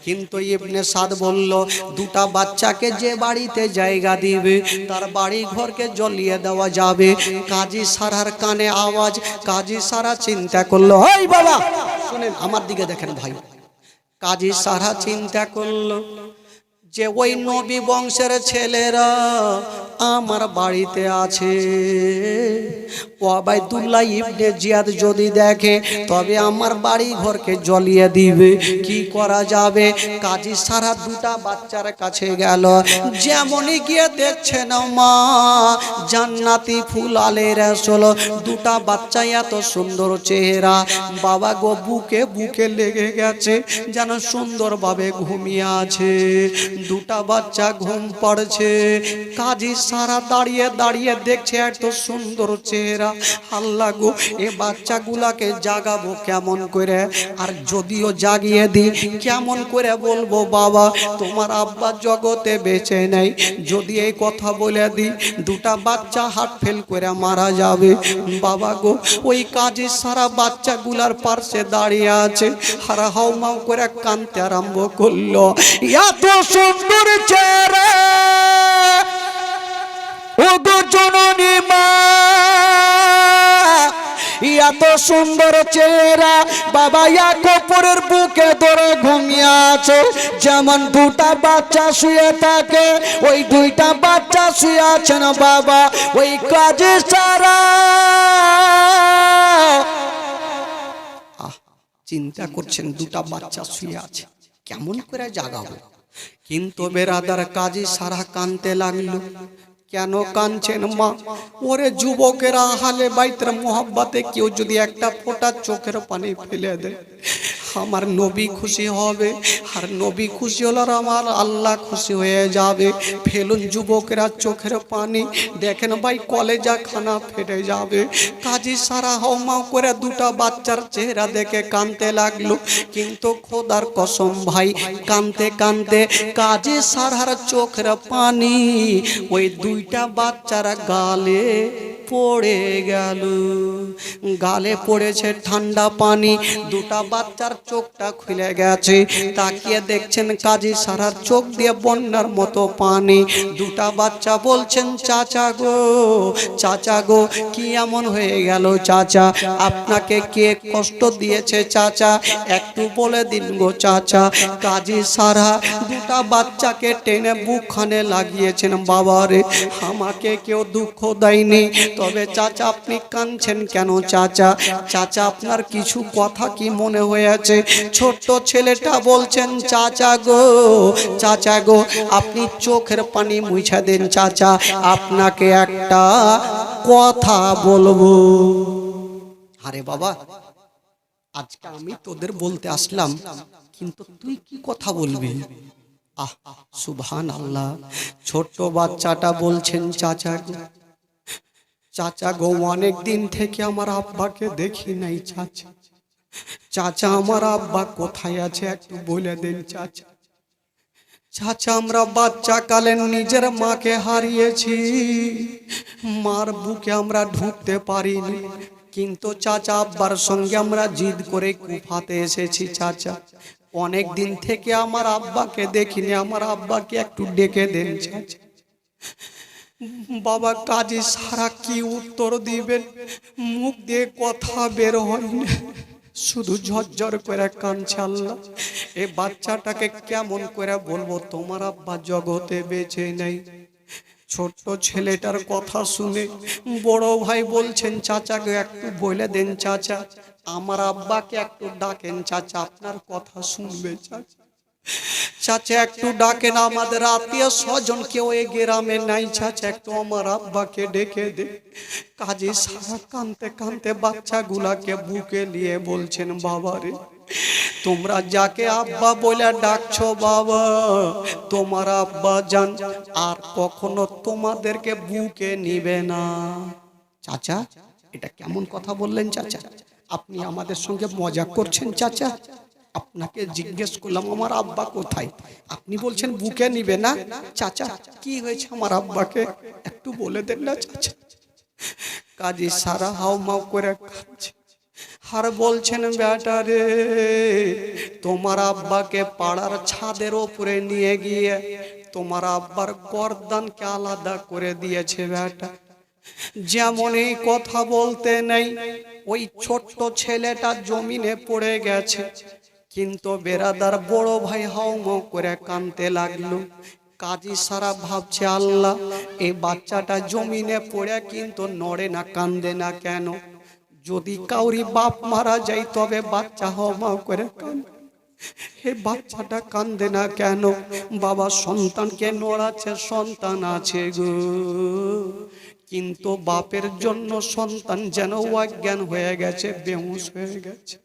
কিন্তু ইবনে সাদ বলল দুটা বাচ্চাকে যে বাড়িতে জায়গা দিবে তার বাড়ি ঘরকে জ্বলিয়ে দেওয়া যাবে। কাজী সারার কানে আওয়াজ, কাজী সারা চিন্তা করলো, ওই বাবা শুনেন, আমার দিকে দেখেন ভাই। কাজী সারা চিন্তা করলো যে ওই নবী বংশের ছেলেরা আমার বাড়িতে আছে, ওবাইদুল্লাহ ইবনে জিয়াদ যদি দেখে তবে আমার বাড়ি ঘরকে জ্বলিয়ে দিবে, কি করা যাবে? কাজী সারা দুটা বাচ্চার কাছে গেল। যেমনই গিয়ে দেখছেন মা জান্নাতি ফুল আলে রাসূল, দুটা বাচ্চা এত সুন্দর চেহারা, বাবা গো বুকে বুকে লেগে গেছে, যেন সুন্দরভাবে ঘুমিয়ে আছে। দুটা বাচ্চা ঘুম পড়ছে, কাজী সারা দাঁড়িয়ে দাঁড়িয়ে দেখছে এত সুন্দর চেহারা। আল্লাহ গো, এ বাচ্চাগুলাকে জাগাবো কেমন করে? আর যদিও জাগিয়ে দিই কেমন করে বলবো বাবা তোমার আব্বা জগতে বেঁচে নেই? যদি এই কথা বলে দিই দুটা বাচ্চা হার্ট ফেল করে মারা যাবে। বাবা গো, ওই কাজী সারা বাচ্চাগুলার পাশে দাঁড়িয়ে আছে, আর হাউমাউ করে কাঁদতে আরম্ভ করলো। এত সুন্দর চেহারা ও গো জননী মা, এত সুন্দর চেহারা বাবা এক অপরের বুকে ধরে ঘুমিয়ে আছে। যেমন দুটা বাচ্চা শুয়ে থাকে ওই দুইটা বাচ্চা শুয়ে আছে না বাবা ওই কাজী সারা। চিন্তা করছেন দুটা বাচ্চা শুয়ে আছে, কেমন করে জাগাবো? কিন্তু বেরাদার কাজী সারা কাঁদতে লাগলো। কেন কাঁদছেন মা? ওরে যুবকেরা, আহলে বাইতের মোহাব্বতে কেউ যদি একটা ফোঁটা চোখের পানি ফেলে দেয় আমার নবী খুশি হবে, আর নবী খুশি হলে আমার আল্লাহ খুশি হয়ে যাবে। ফেলুন যুবকেরা চোখের পানি, দেখেন ভাই কলেজা খানা ফেটে যাবে। কাজী সারা হাউমাউ করে দুটা বাচ্চার চেহারা দেখে কাঁদতে লাগলো। কিন্তু খোদার কসম ভাই, কাঁদতে কাঁদতে কাজী সারার চোখের পানি ওই দুইটা বাচ্চার গালে পড়ে গেল। গালে পড়েছে ঠান্ডা পানি, দুটা বাচ্চার চোখটা খুলে গেছে। তাকিয়ে দেখছেন কাজী সারার চোখ দিয়ে বন্যার মতো পানি। দুটা বাচ্চা বলছেন চাচা গো, চাচা গো, কি এমন হয়ে গেল চাচা? আপনাকে কে কষ্ট দিয়েছে চাচা? একটু বলে দিন গো চাচা। কাজী সারা দুটা বাচ্চাকে টেনে বুকখানে লাগিয়েছেন। বাবারে, আমাকে কেউ দুঃখ দেয়নি, তবে চাচা আপনি কাঁদছেন কেন চাচা? চাচা আপনার কিছু কথা কি মনে হয়েছে? ছোট্ট ছেলেটা বলছেন চাচা গো, চাচা গো, আপনি চোখের পানি মুছে দেন চাচা, আপনাকে একটা কথা বলবো। আরে বাবা, আজকে আমি তোদের বলতে আসলাম, কিন্তু তুই কি কথা বলবি? আহ সুবহানাল্লাহ। ছোট্ট বাচ্চাটা বলছেন চাচা গো, চাচা গো, অনেক দিন থেকে আমার আব্বাকে দেখি নাই চাচা। চাচা আমার আব্বা কোথায় আছে একটু বলে দেন চাচা। চাচা আমরা বাচ্চা কালে নিজের মাকে হারিয়েছি, মার বুকে আমরা ঢুকতে পারিনি, কিন্তু চাচা আব্বার সঙ্গে আমরা জিদ করে কুফাতে এসেছি চাচা। অনেক দিন থেকে আমার আব্বাকে দেখিনি, আমার আব্বাকে একটু ডেকে দেন চাচা। বাবা কাজী সারা কি উত্তর দিবেন, মুখ দিয়ে কথা বের হয় না, শুধু ঝরঝর করে কাঁদছে। আল্লাহ, এই বাচ্চাটাকে কেমন করে বলবো তোমার আব্বা জগতে বেঁচে নেই? ছোট্ট ছেলেটার কথা শুনে বড় ভাই বলছেন চাচাকে একটু বলে দেন চাচা, আমার আব্বাকে একটু ডাকেন চাচা, আপনার কথা শুনবে চাচা। চাচা একটু ডাকেন, আমাদের আত্মীয় স্বজন কেউ এই গ্রামে নাই চাচা, একটু আমার আব্বাকে ডেকে দে। কাজী সারা কাঁদতে কাঁদতে বাচ্চাগুলাকে বুকে নিয়ে বলছেন বাবারে, তোমরা যাকে আব্বা বলে ডাকছো বাবা, তোমার আব্বা জান আর কখনো তোমাদেরকে বুকে নিবে না। চাচা এটা কেমন কথা বললেন চাচা? আপনি আমাদের সঙ্গে মজা করছেন চাচা? আপনাকে জিজ্ঞেস করলাম আমার আব্বা কোথায়, আপনি বলছেন বুকে নিবে না। চাচা কি হয়েছে আমার আব্বাকে একটু বলে দেন না চাচা। কাজী সারা হাউমাউ করে কাঁদছে, আর বলছেন বেটা রে, তোমার আব্বাকে পাড়ার ছাদের ওপরে নিয়ে গিয়ে তোমার আব্বার গর্দানকে আলাদা করে দিয়েছে বেটা। যেমন এই কথা বলতে নেই, ওই ছোট্ট ছেলেটা জমিনে পড়ে গেছে, কিন্তু বেরাদার বড় ভাই হাউমাউ করে কাঁদতে লাগলো। কাজী সারা ভাবছে, আল্লাহ এই বাচ্চাটা জমিনে পড়ে কিন্তু নড়ে না, কান্দে না কেন? যদি কাউরি বাপ মারা যায় তবে বাচ্চা হাউমাউ করে কান্দে, এই বাচ্চাটা কান্দে না কেন? বাবা সন্তানকে নড়াচ্ছে, সন্তান আছে গো, কিন্তু বাপের জন্য সন্তান যেন অজ্ঞান হয়ে গেছে, বেহুশ হয়ে গেছে।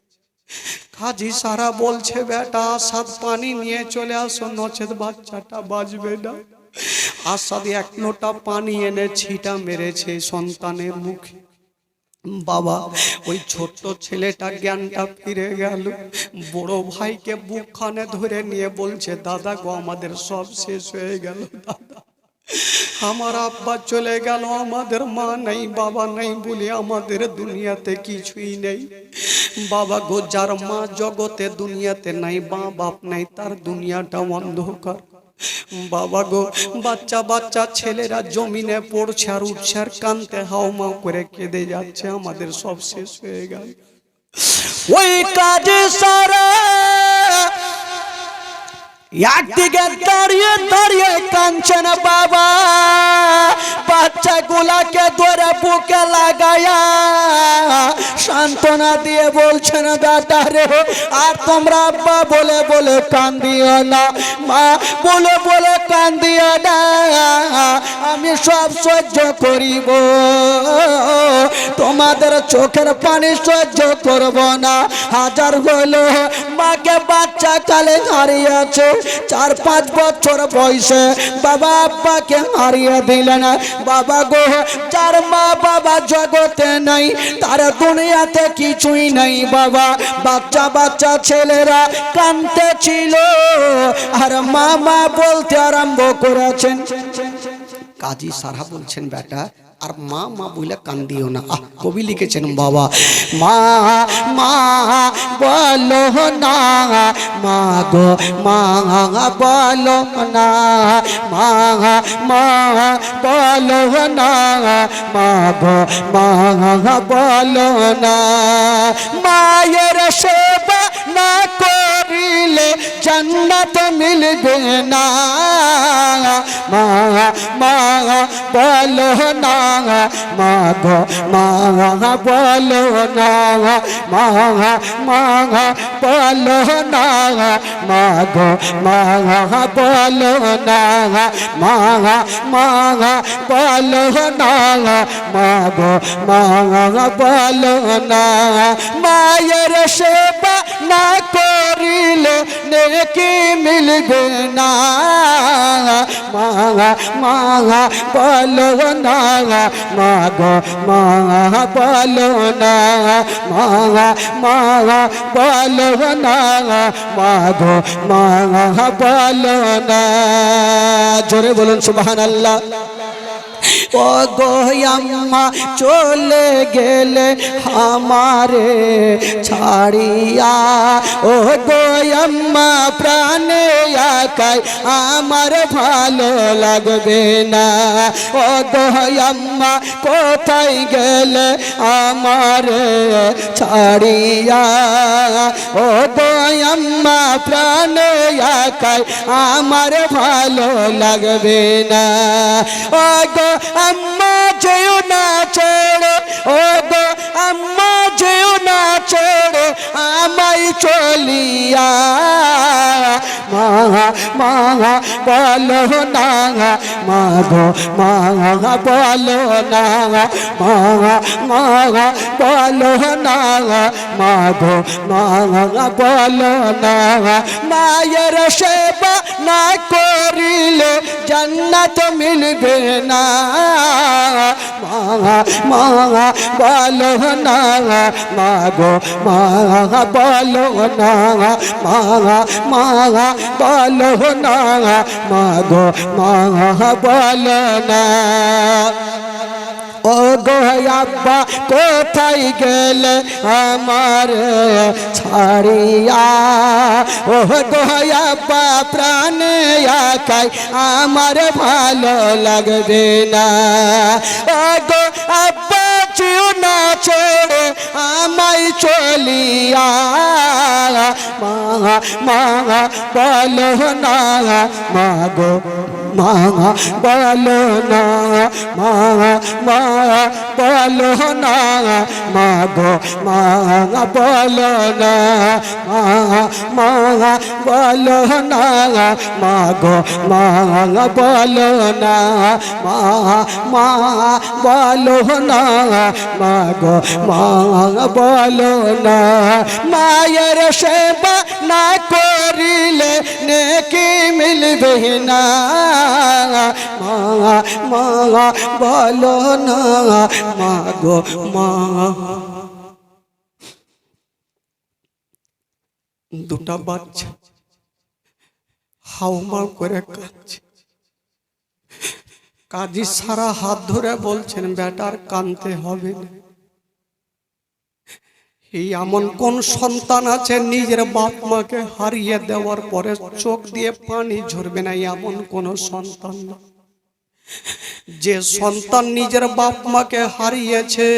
কাজী সারা বলছে, বেটা আসাদ পানি নিয়ে চলে আসো, নচেত বাচ্চাটা বাঁচবে না। আসাদ এক লোটা পানি এনে ছিটা মেরেছে সন্তানের মুখে। বাবা ওই ছোট্ট ছেলেটা জ্ঞানটা ফিরে গেল, বড় ভাইকে বুকখানে ধরে নিয়ে বলছে, দাদা গো আমাদের সব শেষ হয়ে গেল, দাদা আমার আব্বা চলে গেল, আমাদের মা নাই বাবা নাই বলে আমাদের দুনিয়াতে কিছুই নেই। বাবা গো, যার মা জগতে দুনিয়াতে নাই, মা বাপ নাই, তার দুনিয়াটা অন্ধকার। বাবা গো, বাচ্চা বাচ্চা ছেলেরা জমিনে পড়ছে আর উঠছে আর কানতে হাউমাউ করে কেঁদে যাচ্ছে, আমাদের সব শেষ হয়ে গেল। ওই কাজে সারা একদিকে দাঁড়িয়ে দাঁড়িয়ে কাঁদছেন বাবা, বাচ্চাগুলাকে ধরে বুকে লাগায়া সান্ত্বনা দিয়ে বলছেন, বেটা রে আর তোমরা আব্বা বলে বলে কান্দিও না, মা বলে বলে কান্দিও না, আমি সব সহ্য করিব, তোমাদের চোখের পানি সহ্য করব না। হাজার হলো মাকে বাচ্চা কালে হারিয়েছে, 4-5 বছর বয়সে বাবা আব্বাকে হারিয়ে দিলেন। বাবা গো, যার মা বাবা জগতে নাই, তার দুনিয়াতে কিছুই নাই বাবা। বাচ্চা বাচ্চা ছেলেরা কাঁদতে ছিল আর মা মা বলতে আরম্ভ করেছেন। কাজী সারা বলছেন, বেটা আর মা মা বলে কান্দিও না। কবি লিখেছেন, বাবা মা মা বলো না, মা গো মা বলো না, মা মা বলো না, মা গো মা বলো না। মায়ের সেবা না করিলে জান্নাত মিলবে না, মা মা বলো না, মা গো মা বলো না, মা মা বলো না, মা গো মা বলো না, মা মা বলো না, মা গো মা বলো না। মায়ের সেবা না করিলে নেকি মিলবে না, মা মা বলো না, মা গো মা বলো না, মা মা বলো না, মা গো মা বলো না। জোরে বলুন সুবহানাল্লাহ। ও গো আম্মা চলে গেলে আমারে ছাড়িয়া, ও গো আম্মা প্রাণে একাই আমার ভালো লাগবে না, ও গো আম্মা কোথায় গেলে আমারে ছাড়িয়া, ও গো আম্মা প্রাণে একাই আমার ভালো লাগবে না, ও গো আম্মা যেও না ছেড়ে, ও গো আম্মা যেও না ছেড়ে আমায় চলিয়া, মা মা বলো না, মা গো মা বলো না, মা মা বলো না, মা গো মা বলো না। মায়ের সেবা না করিলে জান্নাত মিলবে না, মা মা বলো না, মা গো মা বলো না, মা মা বলো না, মা গো মা বলো না। ও গো আব্বা কোথায় গেলে আমার ছাড়িয়া, ও গো আব্বা প্রাণে একাই আমার ভালো লাগবে না, ও গো আব্বা চিউ না ছেড়ে আমায় চলিয়া, মা মা বলো না মা গো মা বলো না মা মা বলো না মা গো মা বলো না মা মা বলো না মা গো মা বলো না মা মা বলো না মা গো মা বলো না, মায়ের সেবা না করিলে নেকি মিলবে না, মা মা বলো না মা গো মা। দুটা বাচ্চা হাউমাউ করে কাঁদছে। কাজী সারা হাত ধরে বলছেন বেটার কাঁদতে হবে না। এই এমন কোন সন্তান আছে নিজের বাপ মাকে হারিয়ে দেওয়ার পরে চোখ দিয়ে পানি ঝরবে না, এমন কোন সন্তান না। যে সন্তান নিজের বাপ মাকে হারিয়েছে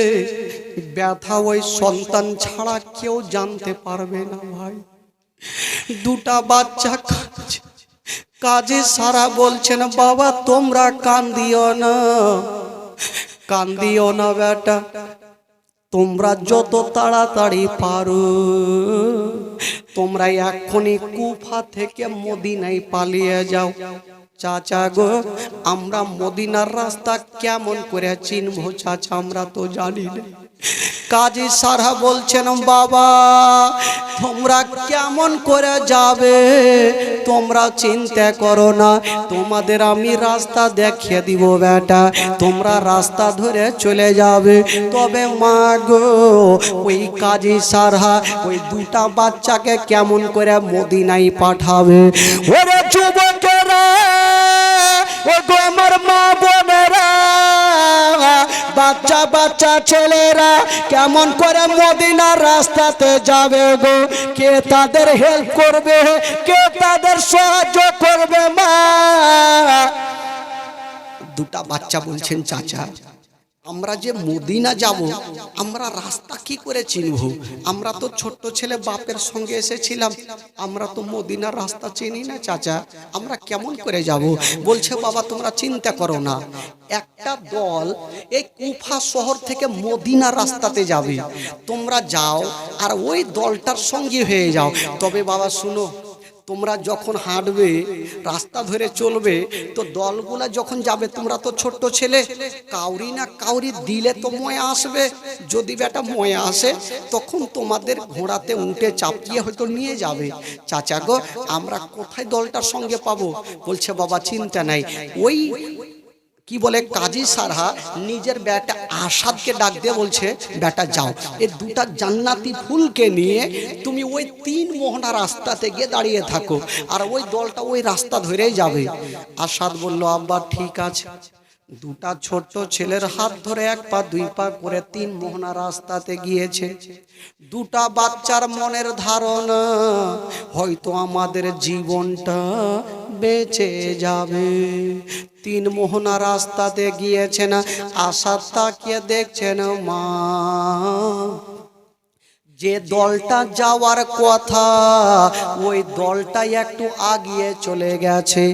ব্যথা ওই সন্তান ছাড়া কেউ জানতে পারবে না ভাই। দুটা বাচ্চা কাঁদছে। কাজী সারা বলছেন বাবা তোমরা কান্দিও না, কান্দিও না বেটা, তোমরা যত তাড়াতাড়ি পারো তোমরা এক্ষুনি কুফা থেকে মদিনায় পালিয়ে যাও। চাচা গো আমরা মদিনার রাস্তা কেমন করে চিনবো চাচা, আমরা তো জানি না। কাজী সারা বলছেন বাবা তোমরা কেমন করে যাবে তোমরা চিন্তা করো না, তোমাদের আমি রাস্তা দেখিয়ে দিব বেটা, তোমরা রাস্তা ধরে চলে যাবে। তবে মা গো ওই কাজী সারা ওই দুটা বাচ্চাকে কেমন করে মদিনায় পাঠাবে? ওরে যুবকেরা, ও গো আমার মা বোনেরা, বাচ্চা বাচ্চা ছেলেরা কেমন করে মদিনার রাস্তাতে যাবে গো? কে তাদের হেল্প করবে, কে তাদের সাহায্য করবে? মা দুটা বাচ্চা বলছেন চাচা আমরা যে মদিনা যাব আমরা রাস্তা কি করে চিনব? আমরা তো ছোট্ট ছেলে বাপের সঙ্গে এসেছিলাম, আমরা তো মদিনার রাস্তা চিনি না চাচা, আমরা কেমন করে যাব? বলছে বাবা তোমরা চিন্তা করো না, একটা দল এই কুফা শহর থেকে মদিনার রাস্তাতে যাবে, তোমরা যাও আর ওই দলটার সঙ্গে হয়ে যাও। তবে বাবা শুনো, তোমরা যখন হাঁটবে রাস্তা ধরে চলবে তো দলগুলা যখন যাবে তোমরা তো ছোট্ট ছেলে, কাউরি না কাউরি দিলে তো ময়ে আসবে, যদি বেটা ময়ে আসে তখন তোমাদের ঘোড়াতে উঠে চাপিয়ে হয়তো নিয়ে যাবে। চাচা গো আমরা কোথায় দলটার সঙ্গে পাবো? বলছে বাবা চিন্তা নাই, ওই কি বলে কাজী সারহা নিজের বেটা আসাদকে ডাক দিয়ে বলছে বেটা যাও এই দুটা জান্নাতি ফুলকে নিয়ে তুমি ওই 3 মোহনা রাস্তাতে গিয়ে দাঁড়িয়ে থাকো আর ওই দলটা ওই রাস্তা ধরেই যাবে। আসাদ বলল আব্বা ঠিক আছে। দুটা ছোট্ট ছেলের হাত ধরে 1 পা 2 পা করে 3 মোহনা রাস্তাতে গিয়েছে। দুটা বাচ্চার মনের ধারণা হয়তো আমাদের জীবনটা বেঁচে যাবে। 3 মোহনা রাস্তাতে গিয়েছেন, আসাদ তাকিয়ে দেখছেন মা যে দলটা যাওয়ার কথা ওই দলটা একটু আগিয়ে চলে গেছে।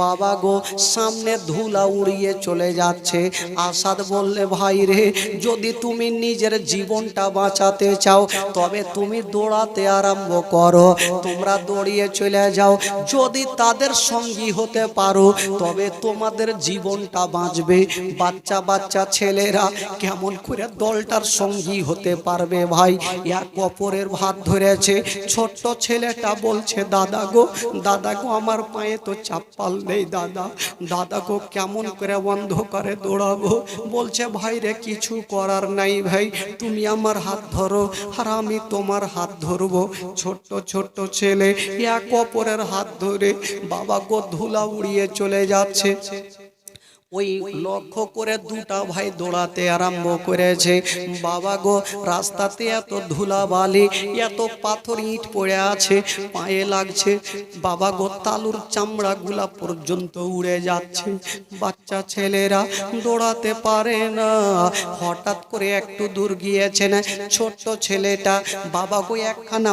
বাবা গো সামনে ধুলা উড়িয়ে চলে যাচ্ছে। আসাদ বললে ভাই রে যদি তুমি নিজের জীবনটা বাঁচাতে চাও তবে তুমি দৌড়াতে আরম্ভ করো, তোমরা দৌড়িয়ে চলে যাও, যদি তাদের সঙ্গী হতে পারো তবে তোমাদের জীবনটা বাঁচবে। বাচ্চা বাচ্চা ছেলেরা কেমন করে দলটার সঙ্গী হতে পারবে ভাই? অপরের ভাত ধরেছে। ছোট্ট ছেলেটা বলছে দাদা গো আমার পায়ে তো চাপ্পাল নেই দাদা, দাদা গো কেমন করে অন্ধকারে দৌড়াবো? বলছে ভাই রে কিছু করার নাই ভাই, তুমি আমার হাত ধরো আর আমি তোমার হাত ধরবো। ছোট্ট ছোট্ট ছেলে এক অপরের হাত ধরে বাবা গো ধুলা উড়িয়ে চলে যাচ্ছে। ওই লক্ষ্য করে দুটা ভাই দৌড়াতে আরম্ভ করেছে। বাবা গো, রাস্তাতে এত ধুলাবালি, এত পাথর ইট পড়ে আছে, পায়ে লাগছে। বাবা গো, তালুর চামড়া গুলা পর্যন্ত উড়ে যাচ্ছে। বাচ্চা ছেলেরা দৌড়াতে পারে না। হঠাৎ করে একটু দূর গিয়েছেন, ছোট্ট ছেলেটা বাবা গো একখানা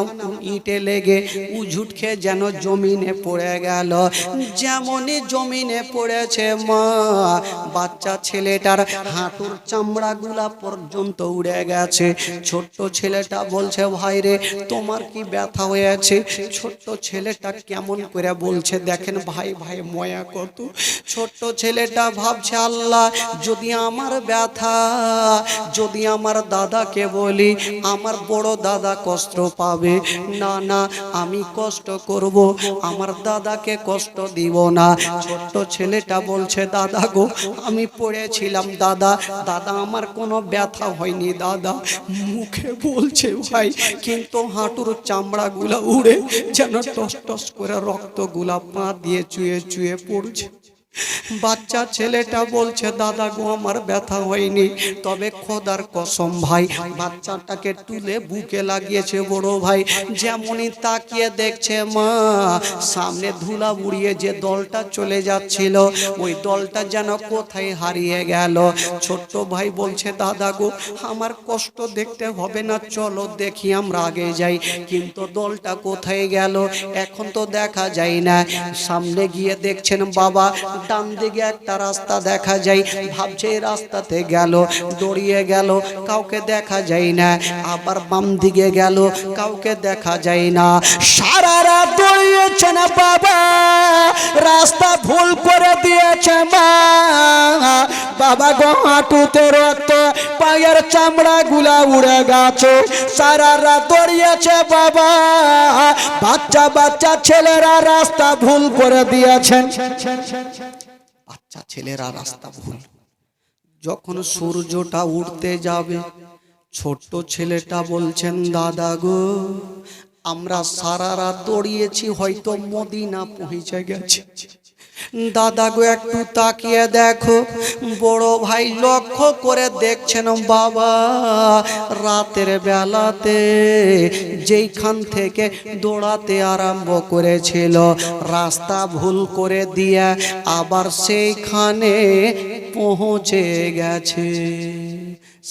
ইটে লেগে উঝুট খেয়ে যেন জমিনে পড়ে গেল। যেমনই জমিনে পড়েছে মা, বাচ্চা ছেলেটার হাঁটুর চামড়া গুলা পর্যন্ত উড়ে গেছে। ছোট্ট ছেলেটা বলছে, ভাই রে তোমার কি ব্যথা হয়েছে? ছোট্ট ছেলেটা কেমন করে বলছে দেখেন ভাই, ভাই ময়া কত। ছোট্ট ছেলেটা ভাবছে, আল্লাহ যদি আমার ব্যথা, যদি আমার দাদাকে বলি, আমার বড় দাদা কষ্ট পাবে না, না আমি কষ্ট করব, আমার দাদাকে কষ্ট দিব না। ছোট্ট ছেলেটা বলছে, দাদা গো আমি পড়েছিলাম দাদা, দাদা আমার কোনো ব্যথা হয়নি দাদা। মুখে বলছে ভাই, কিন্তু হাঁটুর চামড়া গুলা উড়ে যেন টস টস করে রক্ত গুলা পা দিয়ে চুয়ে চুয়ে পড়ছে। বাচ্চা ছেলেটা বলছে, দাদা গো আমার ব্যথা হয়নি, তবে খোদার কসম ভাই, বাচ্চাটাকে তুলে বুকে লাগিয়েছে বড় ভাই। যেমনই তাকিয়ে দেখছে মা, সামনে ধুলা উড়িয়ে যে দলটা চলে যাচ্ছিল, ওই দলটা যেন কোথায় হারিয়ে গেল। ছোট্ট ভাই বলছে, দাদা গো আমার কষ্ট দেখতে হবে না, চলো দেখি আমরা আগে যাই। কিন্তু দলটা কোথায় গেল এখন তো দেখা যায় না। সামনে গিয়ে দেখছেন বাবা, ডান দিকে একটা রাস্তা দেখা যায়, ভাবছে এই রাস্তাতে গেল, দৌড়িয়ে গেল, কাউকে দেখা যায় না। আবার বাম দিকে গেল, কাউকে দেখা যায় না। সারা রাত দৌড়িয়েছে না বাবা, রাস্তা ভুল করে দিয়েছে মা। বাবা গো হাঁটুতে রক্ত, পায়ের চামড়া গুলা উড়ে গেছে। সারা রাত দৌড়িয়েছে বাবা, বাচ্চা বাচ্চা ছেলেরা রাস্তা ভুল করে দিয়েছেন। বাচ্চা ছেলেরা রাস্তা ভুল। যখন সূর্যটা উঠতে যাবে, ছোট্ট ছেলেটা বলছেন, দাদা গো আমরা সারা রাত দৌড়িয়েছি, হয়তো মদিনা পৌঁছে গেছে। দাদা গো একটু তাকিয়ে দেখো। বড় ভাই লক্ষ্য করে দেখছেন বাবা, রাতের বেলাতে যেইখান থেকে দৌড়াতে আরম্ভ করেছিল, রাস্তা ভুল করে দিয়ে আবার সেইখানে পৌঁছে গেছে।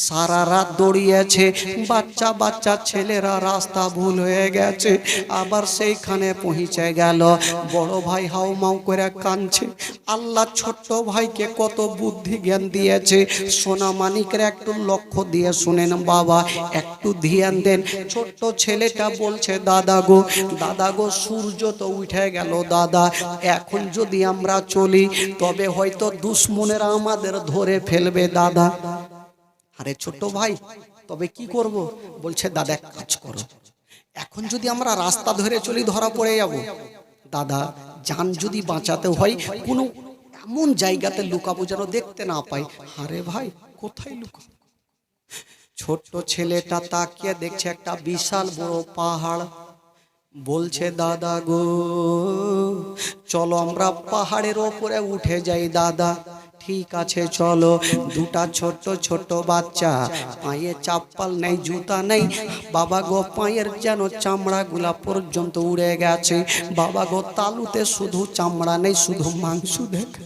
সারা রাত দৌড়িয়েছে, বাচ্চা বাচ্চা ছেলেরা রাস্তা ভুল হয়ে গেছে, আবার সেইখানে পৌঁছে গেল। বড় ভাই হাউ মাউ করে কাঁদছে। আল্লাহ ছোট্ট ভাইকে কত বুদ্ধি জ্ঞান দিয়েছে। সোনা মানিকের একটু লক্ষ্য দিয়ে শুনেন বাবা, একটু ধ্যান দেন। ছোট্ট ছেলেটা বলছে, দাদা গো সূর্য তো উঠে গেল দাদা, এখন যদি আমরা চলি তবে হয়তো দুশ্মনেরা আমাদের ধরে ফেলবে দাদা। আরে ছোট ভাই তবে কি করব? বলছে, দাদা এক কাজ করো, এখন যদি আমরা রাস্তা ধরে চলি ধরা পড়ে যাব দাদা, জান যদি বাঁচাতে হয় কোনো এমন জায়গাতে লুকাবো যেন দেখতে না পাই। আরে ভাই কোথায় লুকাবো? ছোট্ট ছেলেটা তাকিয়ে দেখছে একটা বিশাল বড় পাহাড়। বলছে, দাদা গো চলো আমরা পাহাড়ের ওপরে উঠে যাই দাদা। ঠিক আছে চলো। দুটা ছোট্ট ছোট্ট বাচ্চা, পায়ে চাপ্পাল নেই, জুতা নেই, বাবা গো পায়ের যেন চামড়া গুলা পর্যন্ত উড়ে গেছে। বাবা গো তালুতে শুধু চামড়া নেই, শুধু মাংস দেখা।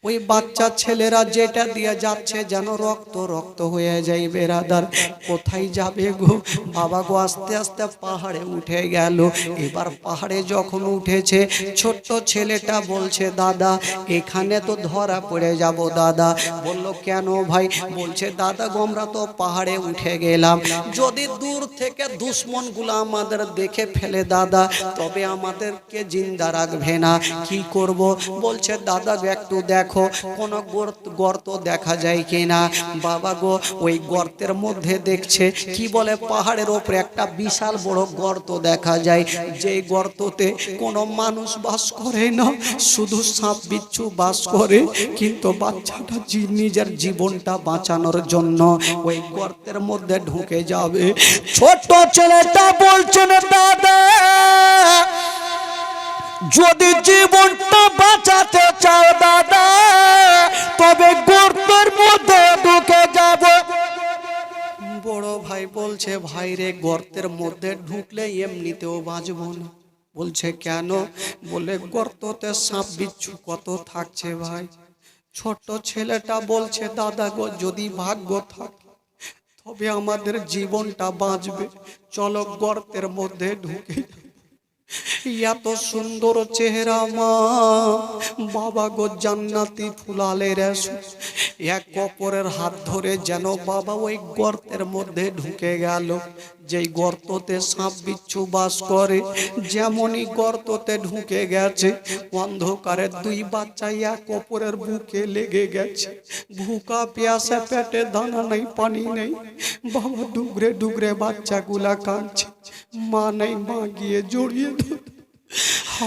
ওই বাচ্চা ছেলেরা যেটা দিয়ে যাচ্ছে যেন রক্ত রক্ত হয়ে যায়। বেরাদার কোথায় যাবে গো? বাবা গো আস্তে আস্তে পাহাড়ে উঠে গেল। এবার পাহাড়ে যখন উঠেছে, ছোট্ট ছেলেটা বলছে, দাদা এখানে তো ধরা পড়ে যাব দাদা। বলল, কেন ভাই? বলছে, দাদা গো আমরা তো পাহাড়ে উঠে গেলাম, যদি দূর থেকে দুশ্মন গুলো আমাদের দেখে ফেলে দাদা, তবে আমাদেরকে জিন্দা রাখবে না, কি করব? বলছে, দাদা একটু দেখো কোন গর্ত দেখা যায় কিনা। বাবা গো ওই গর্তের মধ্যে দেখছে, কি বলে, পাহাড়ের ওপরে একটা বিশাল বড় গর্ত দেখা যায়, যে গর্ততে কোনো মানুষ বাস করে না, শুধু সাপ বিচ্ছু বাস করে। কিন্তু বাচ্চাটা নিজের জীবনটা বাঁচানোর জন্য ওই গর্তের মধ্যে ঢুকে যাবে। ছোট ছেলেটা বলছেন, দাদা যদি জীবনটা বাঁচাতে চাও দাদা, তবে গর্তের মধ্যে ঢুকে যাব। বড় ভাই বলছে ভাই রে গর্তের মধ্যে ঢুকলে এমনিতেও বাঁচব না। বলছে কেন? বলে গর্ততে সাপ বিচ্ছু কত থাকছে ভাই। ছোট ছেলেটা বলছে দাদা গো যদি ভাগ্য থাকে তবে আমাদের জীবনটা বাঁচবে, চলো গর্তের মধ্যে ঢুকে। এত সুন্দর চেহারা মা বাবা গো জান্নাতি ফুলালের এক অপরের হাত ধরে যেন বাবা ওই গর্তের মধ্যে ঢুকে গেল। যেই গর্ততে সাপ বিচ্ছু বাস করে যেমনই গর্ততে ঢুকে গেছে, অন্ধকারে দুই বাচ্চা এক অপরের বুকে লেগে গেছে। ভুকা পেয়াসে পেটে দানা নেই পানি নেই, বাবা ডুগরে ডুগরে বাচ্চাগুলা কাঁদছে। মা নেই মা গিয়ে জড়িয়ে ধরে,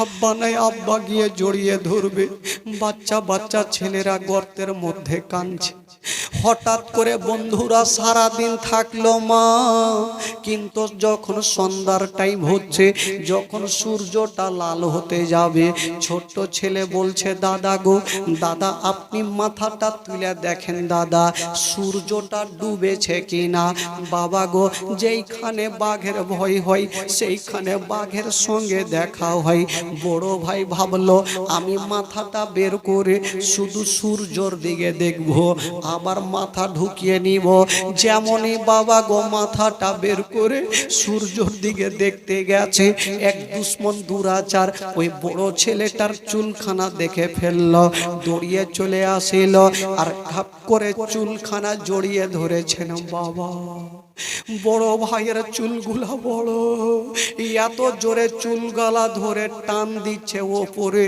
আব্বা নাই আব্বা গিয়ে জড়িয়ে ধরবে। বাচ্চা বাচ্চা ছেলেরা গর্তের মধ্যে কাঁদছে। হঠাৎ করে বন্ধুরা সারা দিন থাকলো মা, কিন্তু যখন সন্ধ্যার টাইম হচ্ছে, যখন সূর্যটা লাল হতে যাবে, ছোট্ট ছেলে বলছে দাদা গো দাদা আপনি মাথাটা তুলে দেখেন দাদা সূর্যটা ডুবেছে কিনা। বাবা গো যেইখানে বাঘের ভয় হয় সেইখানে বাঘের সঙ্গে দেখা হয়। বড় ভাই ভাবলো আমি মাথাটা বের করে শুধু সূর্যর দিকে দেখবো, আবার মাথা ঢুকিয়ে নিব। যেমনই বাবা গো মাথাটা বের করে সূর্যর দিকে দেখতে গেছে, এক দুশ্মন দুরাচার ওই বড় ছেলেটার চুলখানা দেখে ফেলল, দৌড়িয়ে চলে আসিল আর ঘাপ করে চুলখানা জড়িয়ে ধরেছেন। বাবা বড় ভাইয়ের চুলগুলা বড়, এত জোরে চুল গলা ধরে টান দিচ্ছে ওপরে।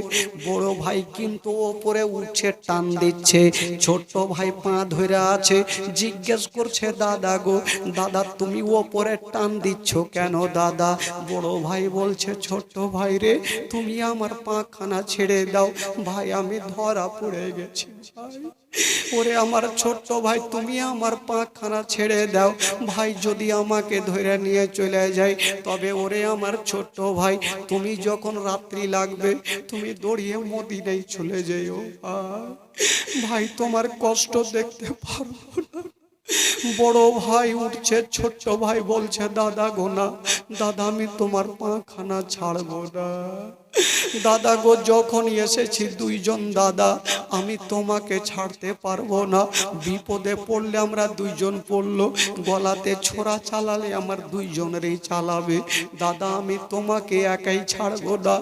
বড় ভাই কিন্তু ওপরে উঠছে টান দিচ্ছে, ছোট্ট ভাই পা ধরে আছে। জিজ্ঞেস করছে দাদা গো দাদা তুমি ওপরে টান দিচ্ছ কেন দাদা? বড় ভাই বলছে ছোট্ট ভাই রে তুমি আমার পাখানা ছেড়ে দাও, ভাই আমি ধরা পড়ে গেছি। ওরে আমার ছোট্ট ভাই তুমি আমার পাখানা ছেড়ে দাও, ভাই যদি আমাকে ধরে নিয়ে চলে যায় তবে ওরে আমার ছোট্ট ভাই তুমি যখন রাত্রি লাগবে তুমি দৌড়িয়ে মদিনায় চলে যেও, ভাই তোমার কষ্ট দেখতে পারবো না। বড় ভাই উঠছে, ছোট্ট ভাই বলছে দাদা গো না দাদা আমি তোমার পাখানা ছাড়বো না। দাদা গো যখন এসেছি দুইজন দাদা আমি তোমাকে ছাড়তে পারবো না, বিপদে পড়লে আমরা দুইজন পড়লো, গলাতে ছোরা চালালে আমার দুইজনেরই চালাবে, দাদা আমি তোমাকে একাই ছাড়বো না।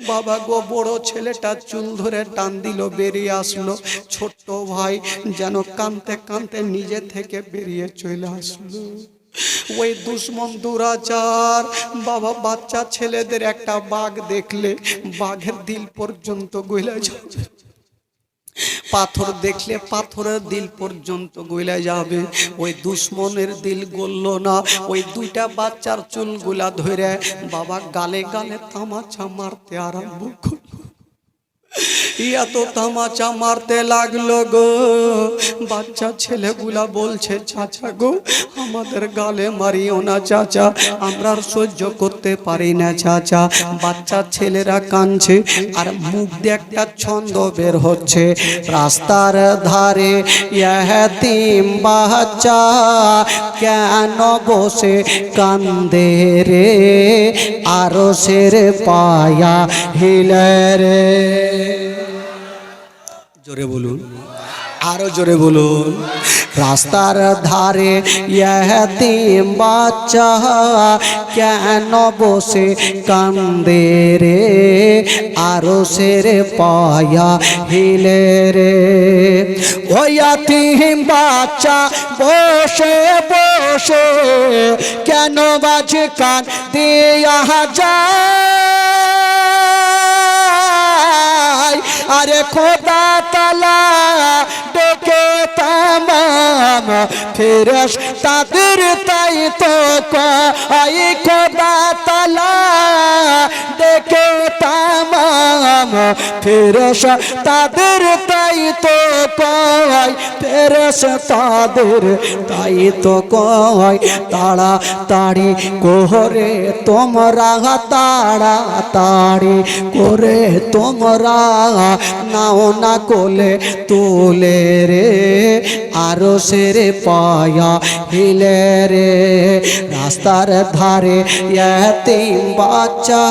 বাবা গো বড় ছেলেটা চুল ধরে টান দিল, বেরিয়ে আসলো। ছোট্ট ভাই যেন কাঁদতে কাঁদতে নিজে থেকে বেরিয়ে চলে আসলো। ওই দুশ্মন দুরাচার বাবা বাচ্চা ছেলেদের একটা বাঘ দেখলে বাঘের দিল পর্যন্ত গইলা যাবে, পাথর দেখলে পাথরের দিল পর্যন্ত গইলা যাবে। ওই দুশ্মনের দিল গলল না, ওই দুইটা বাচ্চার চুলগুলা ধরে বাবা গালে গালে তামাচা মারতে আরম্ভ করল। এত তামাচা মারতে লাগলো গো, বাচ্চা ছেলেগুলা বলছে চাচা গো আমাদের গালে মারিও না চাচা, আমরা সহ্য করতে পারি না চাচা। বাচ্চা ছেলেরা কাঁদছে আর মুখ দিয়ে একটা ছন্দ বের হচ্ছে, রাস্তার ধারে ইয়তীম বাচ্চা কেন বসে কান্দে রে, আরশের পায়া হিলে রে। জোরে বলুন, আরো জোরে বলুন। রাস্তার ধারে ইয়তীম বাচ্চা কেন বসে কান্দে রে, আরশের পায়া হিলে রে। ও ইয়তীম বাচ্চা বসে বসে কেন বাজে কান্দে যায়, আরে খোদা তাআলা ডেকে তামাম ফেরেশতাদের তাই তো কয়, খোদা তাআলা ডেকে তামাম ফেরেশতাদের তাই তাই তো কয় ফেরেশতাদের, তাই তো কয় তাড়াতাড়ি করে তোমরা, তাড়াতাড়ি করে তোমরা নাও না কোলে তুলে রে, আরশের পায়া হিলে রে। রাস্তার ধারে এতিম বাচ্চা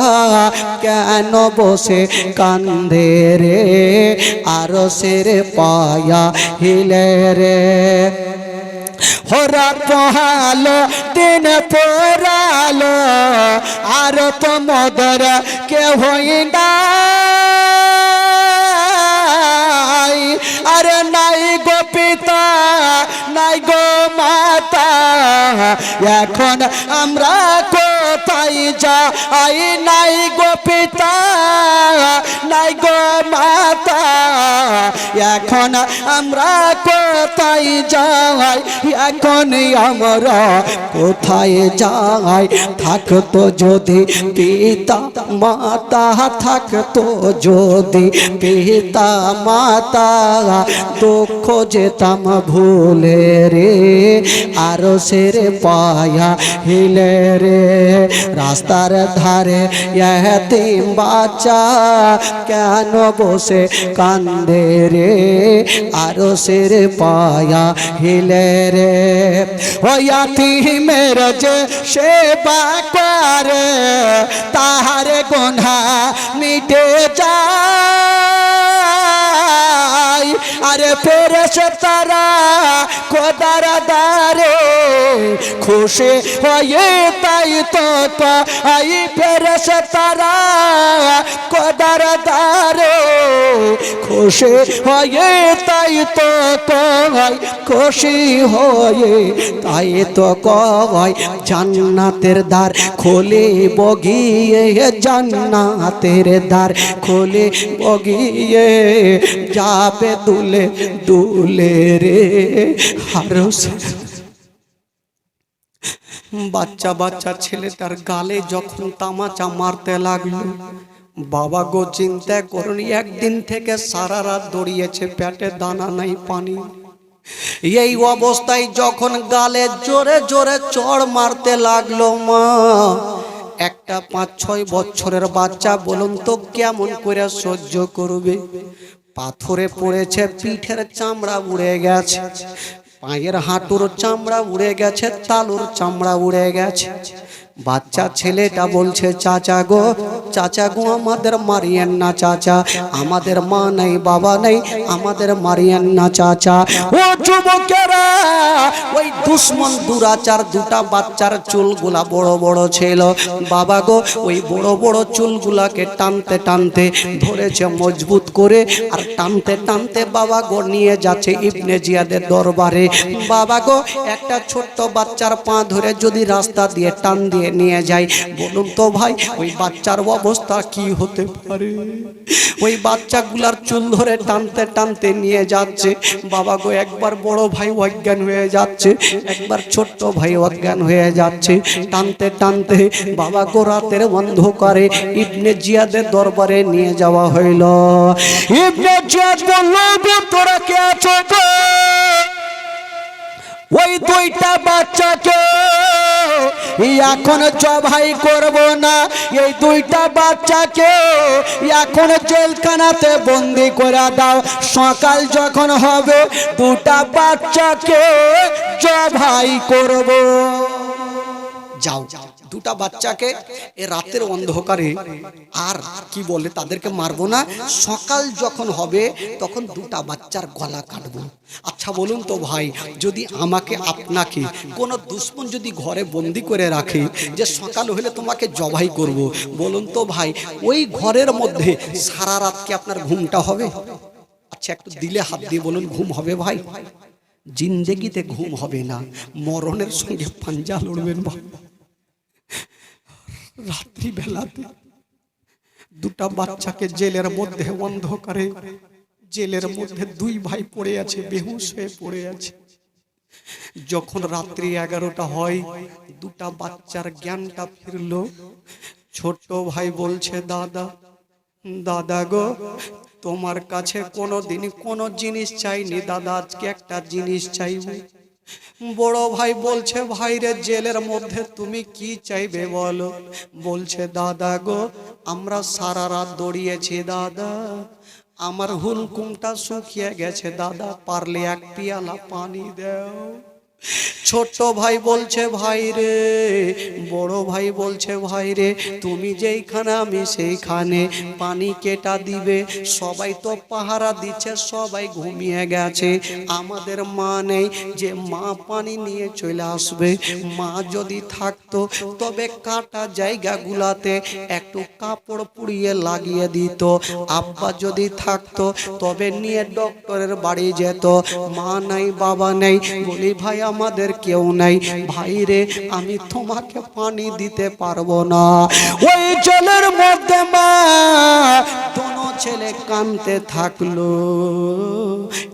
কেন বসে কান্দে রে, আরশের পায়া হিলে রে। রাত পোহালো দিন পোরালো আর তোমাদের কেহই নাই, আরে নাই গো পিতা নাই গো মাতা, এখন আমরা কোথায় যাই, নাই গো পিতা নাই গো মাতা, এখন আমরা কোথায় যাই, এখন আমরা কোথায় যাই। থাকতো যদি পিতা মাতা, থাকতো যদি পিতা মাতা, দুঃখ যেতাম ভুলে রে, আরশের পায়া হিলে রে। রাস্তার ধারে এতিম বাচ্চা কেন বসে কান্দে রে, আরশের পায়া হিলে রে। ও ইয়াতীমের যে সেবা করে তাহার গুনাহ মিটে যায়, আরে ফেরেশতারা খোদার দারে খুশি হয়ে তাই তো কয়, ফেরেশতারা খোদার দারে খুশি হয়ে তাই তো কয়, খুশি হয়ে তাই তো কয়। জান্নাতের দ্বার খোলে বগিয়ে, জান্নাতের দ্বার খোলে বগিয়ে যাবে দুলে দুলে রে, আরশের। বাচ্চা বাচ্চা ছেলে তার গালে যখন তামাচা মারতে লাগলো, বাবা গো চিন্তা করুন, একদিন থেকে সারা রাত দৌড়িয়েছে, পেটে দানা নাই পানি। এই অবস্থায় যখন গালে জোরে জোরে চড় মারতে লাগলো মা, একটা 5-6 বছরের বাচ্চা বলুন তো কেমন করে সহ্য করবে। পাথরে পড়েছে, পিঠের চামড়া উড়ে গেছে, পায়ের হাঁটুর চামড়া উড়ে গেছে, তালুর চামড়া উড়ে গেছে। বাচ্চা ছেলেটা বলছে চাচা গো, চাচা গো আমাদের মারিয়েন না চাচা, আমাদের মা নেই বাবা নেই, আমাদের মারিয়েন না চাচা। ও যুবকেরা, ওই দুশ্মন দুরাচার দুটা বাচ্চার চুলগুলা বড় বড় ছিল, বাবা গো ওই বড় বড় চুলগুলাকে টানতে টানতে ধরেছে মজবুত করে, আর টানতে টানতে বাবা গো নিয়ে যাচ্ছে ইবনে জিয়াদের দরবারে। বাবা গো একটা ছোট্ট বাচ্চার পা ধরে যদি রাস্তা দিয়ে টান দিয়ে নিয়ে যায়, বলুন তো ভাই ওই বাচ্চার অবস্থা কি হতে পারে। ওই বাচ্চাগুলার চুল ধরে টানতে টানতে নিয়ে যাচ্ছে, বাবা গো একবার বড় ভাই অজ্ঞান হয়ে যাচ্ছে, একবার ছোট্ট ভাই অজ্ঞান হয়ে যাচ্ছে, টানতে টানতে বাবা গো রাতের অন্ধকারে ইবনে জিয়াদের দরবারে নিয়ে যাওয়া হইল। ইবনে জিয়াদ বলল, তোরা কে আছো গো? ওই দুইটা বাচ্চাকে এখন জবাই করব না, এই দুইটা বাচ্চাকে এখন জেলখানাতে বন্দি করে দাও, সকাল যখন হবে দুটা বাচ্চাকে জবাই করব। যাও দুটা বাচ্চাকে এ রাতের অন্ধকারে আর কি বলে তাদেরকে মারবো না, সকাল যখন হবে তখন দুটা বাচ্চার গলা কাটবো। আচ্ছা বলুন তো ভাই, যদি আমাকে আপনাকে কোনো দুশ্মন যদি ঘরে বন্দি করে রাখে যে সকাল হলে তোমাকে জবাই করব, বলুন তো ভাই ওই ঘরের মধ্যে সারা রাত কি আপনার ঘুমটা হবে? আচ্ছা একটু দিলে হাত দিয়ে বলুন ঘুম হবে ভাই? জিন্দেগিতে ঘুম হবে না, মরণের সঙ্গে পাঞ্জা লড়বেন ভাই। রাত্রি বেলাতে দুটা বাচ্চাকে জেলের মধ্যে অন্ধকারে, জেলের মধ্যে দুই ভাই পড়ে আছে, বেহুশ হয়ে পড়ে আছে। যখন রাত্রি 11টা হয় দুটা বাচ্চার জ্ঞানটা ফিরলো, ছোট ভাই বলছে দাদা দাদা গো, তোমার কাছে কোনোদিন কোনো জিনিস চাইনি দাদা, আজকে একটা জিনিস চাইব। বড় ভাই বলছে, ভাইরে জেলের মধ্যে তুমি কি চাইবে বলো? বলছে, দাদা গো, আমরা সারা রাত দৌড়িয়েছি দাদা, আমার হুলকুমটা শুকিয়ে গেছে দাদা, পারলে এক পিয়ালা পানি দাও। ছোট ভাই বলছে, ভাই রে, বড় ভাই বলছে, ভাই রে, তুমি যেইখানে আমি সেইখানে, পানি কেটা দিবে? সবাই তো পাহারা দিচ্ছে, সবাই ঘুমিয়ে গেছে, আমাদের মা নেই যে মা পানি নিয়ে চলে আসবে। মা যদি থাকতো তবে কাটা জায়গাগুলাতে একটু কাপড় পুড়িয়ে লাগিয়ে দিত। আব্বা যদি থাকতো তবে নিয়ে ডক্টরের বাড়ি যেত। মা নাই, বাবা নেই, বলি ভাই আমাদের কেউ নাই, ভাই রে আমি তোমাকে পানি দিতে পারবো না। ওই জলের মধ্যে মা দোনো ছেলে কাঁদতে থাকলো,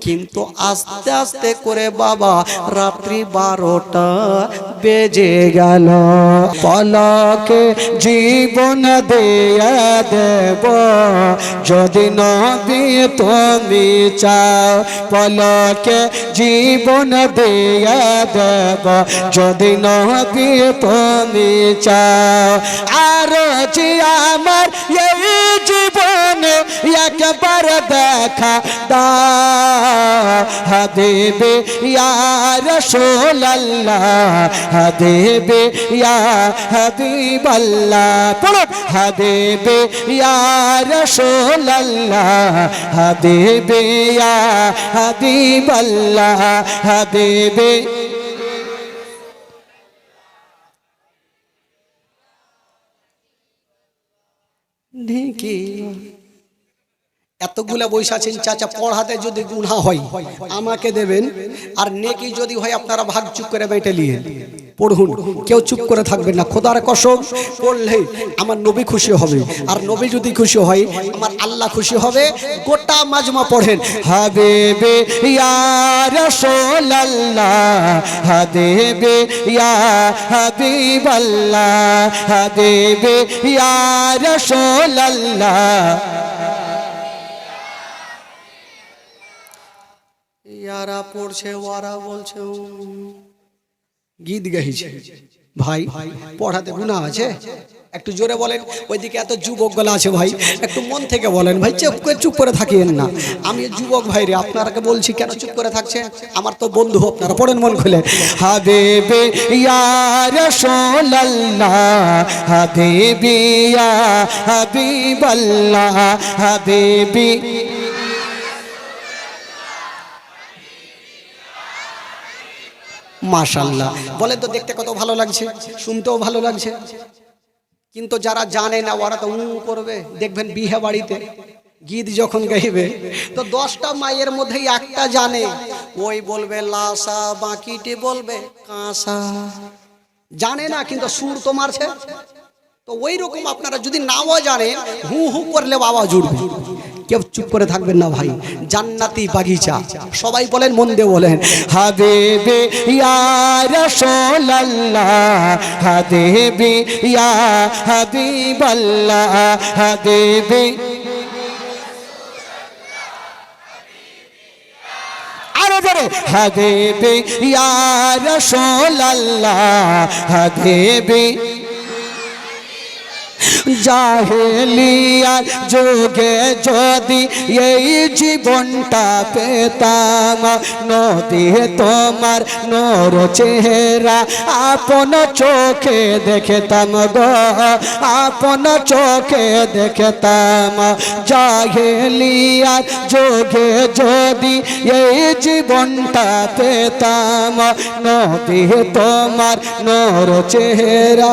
কিন্তু আস্তে আস্তে করে বাবা রাত্রি 12টা বেজে গেল। পলকে জীবন দিয়ে দেব যদি নবী তুমি চাও, পলকে জীবন দিয়ে দেব যদি নবী তুমি চাও। আর যে আমার এই জীবনে একবার দেখা দাও হাবিবে ইয়া রাসূলুল্লাহ, হাবিবে ইয়া হাবিবাল্লাহ, পড়ো হাবিবে ইয়া রাসূলুল্লাহ, হাবিবে ইয়া হাবিবাল্লাহ, হাবিবে। ঢেকে এতগুলা বৈশা আছেন চাচা, পড়াতে যদি গুনাহ হয় আমাকে দেবেন, আর নেকি যদি হয় আপনারা ভাগ চুপ করে বেটে নিয়ে পড়ুন, কেউ চুপ করে থাকবেন না। খোদার কসম, পড়লে আমার নবী খুশি হবে, আর নবী যদি খুশি হয় আমার আল্লাহ খুশি হবে। গোটা মাজমা পড়েন, হাবিবে ইয়া রাসূলুল্লাহ, হাবিবে ইয়া হাবিবাল্লাহ, হাবিবে ইয়া রাসূলুল্লাহ। ইয়ারা পড়ছে, ওরা বলছে, গীত গাইছে। ভাই পড়াতে গুনাহ আছে? একটু জোরে বলেন। ওইদিকে এত যুবক গলা আছে ভাই, একটু মন থেকে বলেন ভাই, চুপ করে থাকিয়েন না। আমি যুবক ভাই রে, আপনারাকে বলছি কেন চুপ করে থাকছে? আমার তো বন্ধু, আপনারা পড়েন মন খুলে। হাবিবে ইয়া রাসূলুল্লাহ, হাবিবি ইয়া হাবিবাল্লাহ, হাবিবি। মাশাআল্লাহ, বলেন তো দেখতে কত ভালো লাগছে, শুনতেও ভালো লাগছে। কিন্তু যারা জানে না ওরা তো করবে। দেখবেন বিয়ে বাড়িতে গীত যখন গাইবে তো 10টা মায়ের মধ্যে একটা জানে, ওই বলবে লাসা, বাকিটি বলবে কাঁসা। জানে না কিন্তু সুর তো মারছে। তো ওই রকম আপনারা যদি নাও জানেন, হু হু করলে বাবা জুড়বে। কেউ চুপ করে থাকবেন না ভাই। জান্নাতি বাগিচা, সবাই বলেন, মন দিয়ে বলেন, হাবিবে ইয়া রাসূলুল্লাহ, হাবিবে ইয়া হাবিবাল্লাহ, হাবিবে। আরো জোরে, হাবিবে ইয়া রাসূলুল্লাহ, হাবিবে। জাহেলিয়ার যুগে যদি এই জীবনটা পেতাম, নদী তোমার নূর চেহারা আপন চোখে দেখতাম গো, আপন চোখে দেখতাম। জাহেলিয়ার যুগে যদি এই জীবনটা পেতাম, নদী তোমার নূর চেহারা।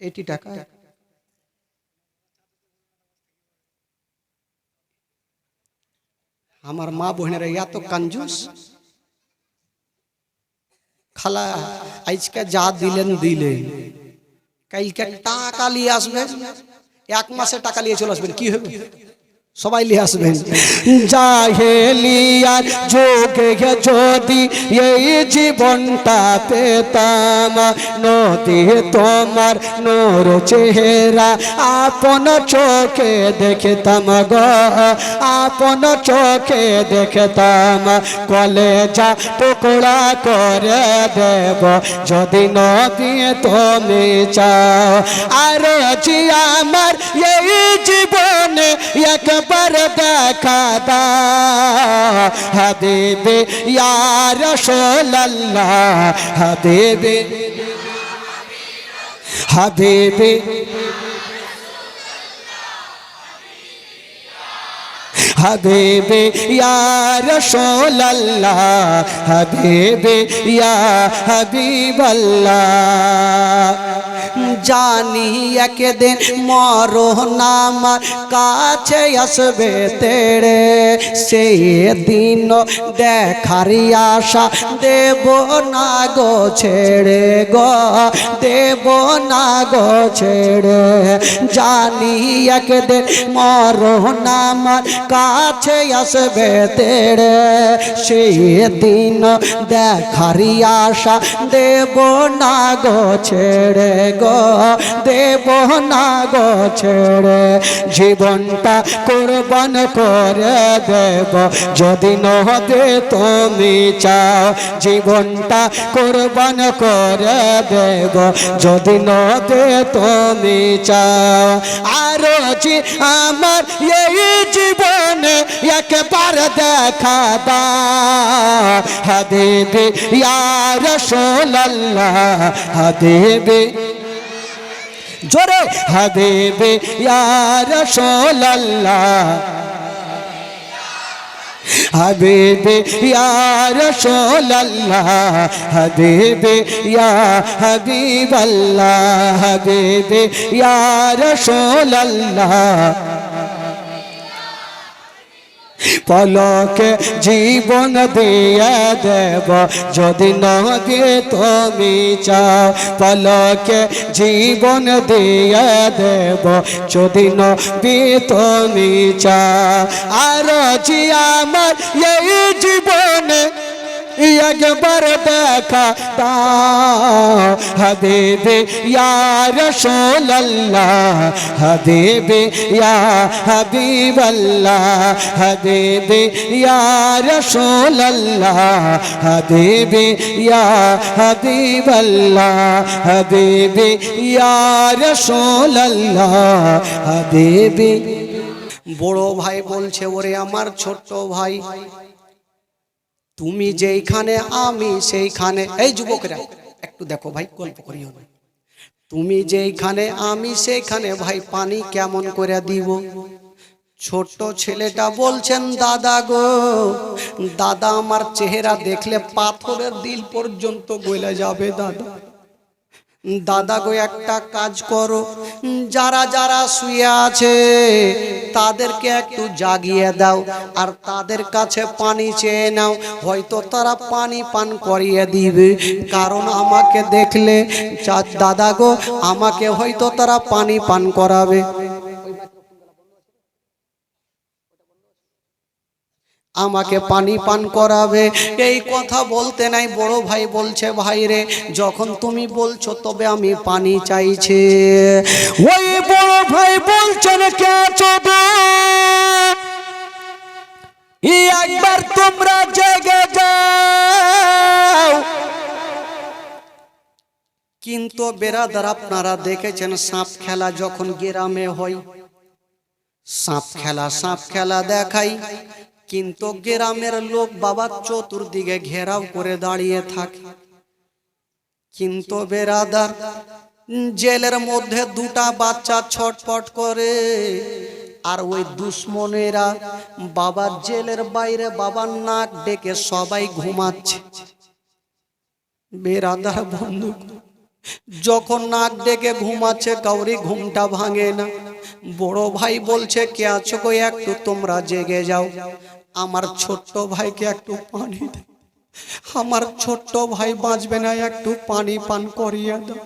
80 টাকা আমার মা বোনেরা এত কঞ্জুস। খালা আজকে যা দিলেন দিলেন, কালকে টাকা নিয়ে আসবেন, 1 মাসে টাকা নিয়ে চলে আসবেন, কি হবে? সবাই লিয়ে আসবেন। জাহেলিয়ার যুগে যদি এই জীবনটা পেতাম, নদী তোমার নূর চেহারা আপন চোখে দেখতাম গো, আপন চোখে দেখতাম। কলেজা টুকরা করে দেব যদি নবী তুমি চাও। আর জি আমার এই জীবনে একবার দেখা দাও হাবিবে ইয়া রাসূলুল্লাহ, হাবিবে হাবিবে হাবিবে ইয়া রাসূলুল্লাহ, হাবিবে ইয়া হাবিবাল্লাহ। জানি একদিন মরণ আমার কাছে আসবে তেড়ে, সেই দিন দেখার আশা দেব না গো ছেড়ে গো, দেব না গো ছেড়ে। জানি একদিন মরণ আমার কাছে আসবে তেড়ে, সেই দিন দেখার আশা দেব না গো ছেড়ে গো, দেব না গো ছেড়ে। জীবনটা কুরবান করে দেব যদি নদে তুমি চাও, জীবনটা কুরবান করে দেব যদি নদে তুমি চাও। আর জি আমার এই জীবনে একবার দেখা দাও হাবিবে ইয়া রাসূলুল্লাহ, হাবিবে জোরে হাবিবে ইয়া রাসূলুল্লাহ, হাবিবে ইয়া রাসূলুল্লাহ, হাবিবে ইয়া হাবিবাল্লাহ, হাবিবে ইয়া রাসূলুল্লাহ। পলকে জীবন দিয়ে দেব যদি নদী তুমি চাও, পলকে জীবন দিয়ে দেব যদি নদী তুমি চাও। আর জি আমার এই জীবনে একবার দেখা দাও হাবিবে ইয়া রাসূলুল্লাহ, হাবিবে ইয়া হাবিবাল্লাহ, হাবিবে ইয়া রাসূলুল্লাহ, হাবিবে ইয়া হাবিবাল্লাহ, হাবিবে ইয়া রাসূলুল্লাহ, হাবিবে। বড় ভাই বলছে ওরে আমার ছোট্ট ভাই, তুমি যেইখানে আমি সেইখানে। এই যুবকরা একটু দেখো ভাই, গল্প করিও না। তুমি যেইখানে আমি সেইখানে ভাই পানি কেমন করে দিব? ছোট্ট ছেলেটা বলছেন দাদা গো, দাদা আমার চেহারা দেখলে পাথরের দিল পর্যন্ত গলে যাবে দাদা। দাদা গো একটা কাজ করো, যারা যারা শুয়ে আছে তাদেরকে একটু জাগিয়ে দাও আর তাদের কাছে পানি চেয়ে নাও, হয়তো তারা পানি পান করিয়ে দিবে। কারণ আমাকে দেখলে দাদা গো আমাকে হয়তো তারা পানি পান করাবে। আমাকে পানি পান করাবে। এই কথা বলতে নাই বড় ভাই বলছে ভাই রে যখন তুমি বলছো তবে আমি পানি চাইছি। ওই বড় ভাই বলছেন কে চোদে একবার তোমরা জেগে যাও। কিন্তু বেরাদার আপনারা দেখেছেন সাপ খেলা যখন গ্রামে হয়, সাপ খেলা দেখাই, কিন্তু গ্রামের লোক বাবা চতুর্দিকে ঘেরাও করে দাঁড়িয়ে থাকে। কিন্তু বেরাদার জেলের মধ্যে দুটা বাচ্চা ছটফট করে আর ওই দুশ্মনেরা বাবার জেলের বাইরে বাবার নাক ডেকে সবাই ঘুমাচ্ছে। বেরাদার বন্ধু যখন নাক ডেকে ঘুমাচ্ছে কাউরি ঘুমটা ভাঙে না। বড় ভাই বলছে কে আছো গো একটু তোমরা জেগে যাও, আমার ছোট্ট ভাইকে একটু পানি দাও, আমার ছোট্ট ভাই বাঁচবে না, একটু পানি পান করিয়ে দাও।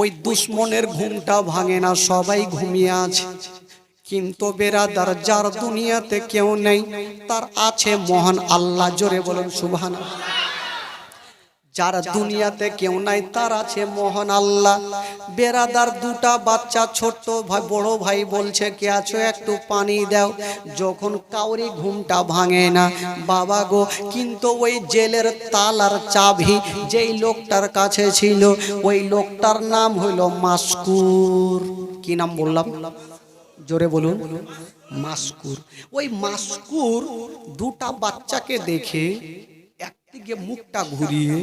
ওই দুশ্মনের ঘুমটা ভাঙে না, সবাই ঘুমিয়ে আছে। কিন্তু বেরাদার যার দুনিয়াতে কেউ নেই তার আছে মহান আল্লাহ। জোরে বলুন সুবহানাল্লাহ। যার দুনিয়াতে কেউ নাই তার আছে মহান আল্লাহ। বেরাদার দুটা বাচ্চা, ছোট্ট ভাই বড় ভাই বলছে কে আছো একটু পানি দাও। যখন কাউরি ঘুমটা ভাঙে না বাবা গো, কিন্তু ওই জেলের তালার চাবি যেই লোকটার কাছে ছিল ওই লোকটার নাম হইল মাসকুর। কি নাম বললাম? জোরে বলুন, মাসকুর। ওই মাসকুর দুটা বাচ্চাকে দেখে একদিকে মুখটা ঘুরিয়ে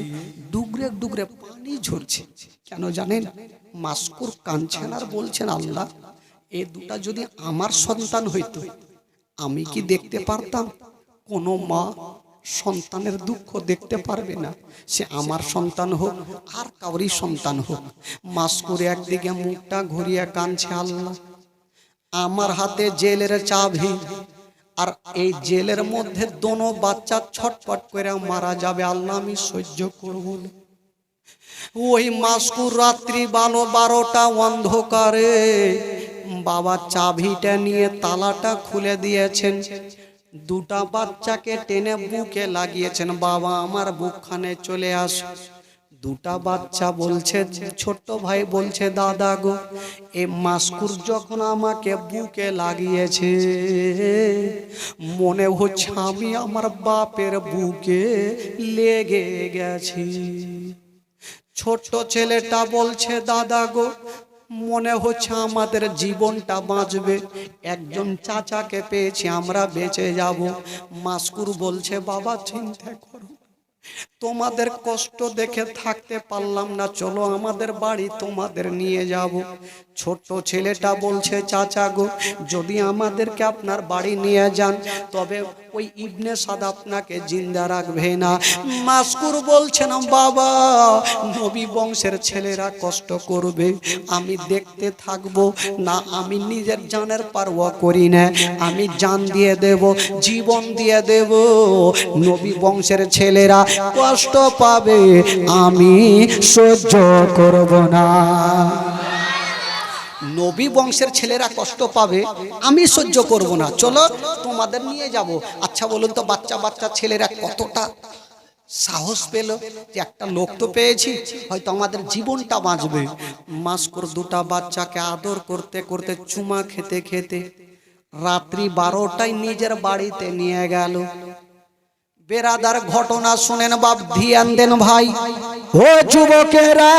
ডুগরে ডুগরে পানি ঝরছে। কেন জানেন? মাসকুর কাঁদছেন আর বলছেন আল্লাহ, এ দুটা যদি আমার সন্তান হইতো আমি কি দেখতে পারতাম? কোনো মা সন্তানের দুঃখ দেখতে পারবে না, সে আমার সন্তান হোক আর কাউরি সন্তান হোক। মাসকুর একদিকে মুখটা ঘুরিয়ে কাঁদছে, আল্লাহ আমার হাতে জেলের চাবি, আর এই জেলের মধ্যে দোনো বাচ্চা ছটপট করে মারা যাবে, আল্লাহ আমি সহ্য করব না। ওই মাসকুর রাত্রি 12টা অন্ধকারে বাবা চাবিটা নিয়ে তালাটা খুলে দিয়েছেন, দুটা বাচ্চাকে টেনে বুকে লাগিয়েছেন, বাবা আমার বুকখানে চলে আসো। দুটা বাচ্চা বলছে, ছোট্ট ভাই বলছে দাদা গো, এ মাসকুর যখন আমাকে বুকে লাগিয়েছে মনে হচ্ছে আমি আমার বাপের বুকে লেগে গেছি। ছোট্ট ছেলেটা বলছে দাদা গো, মনে হচ্ছে আমাদের জীবনটা বাঁচবে, একজন চাচাকে পেয়েছি আমরা বেঁচে যাব। মাসকুর বলছে বাবা চিন্তা করো, তোমাদের কষ্ট দেখে থাকতে পারলাম না, চলো আমাদের বাড়ি তোমাদের নিয়ে যাব। ছোট্ট ছেলেটা বলছে চাচা গো, যদি আমাদেরকে আপনার বাড়ি নিয়ে যান তবে ওই ইবনে সাদ আপনাকে জিন্দা রাখবে না। মাসকুর বলছেন বাবা, নবী বংশের ছেলেরা কষ্ট করবে আমি দেখতে থাকবো না, আমি নিজের জানের পারওয়া করি না, আমি জান দিয়ে দেব, জীবন দিয়ে দেব, নবী বংশের ছেলেরা কষ্ট পাবে আমি সহ্য করব না। নবী বংশের ছেলেরা কষ্ট পাবে আমি সহ্য করব না, চলো তোমাদের নিয়ে যাব। আচ্ছা বলুন তো বাচ্চা বাচ্চা ছেলেরা কতটা সাহস পেল যে একটা লোক তো পেয়েছি, হয়তো আমাদের জীবনটা বাঁচবে। মাসকুর দুটা বাচ্চাকে আদর করতে করতে চুমা খেতে খেতে রাত্রি 12টায় নিজের বাড়িতে নিয়ে গেল। বেরাদার ঘটনা শুনেন বাপ, ধ্যান দেন ভাই। ও যুবকেরা,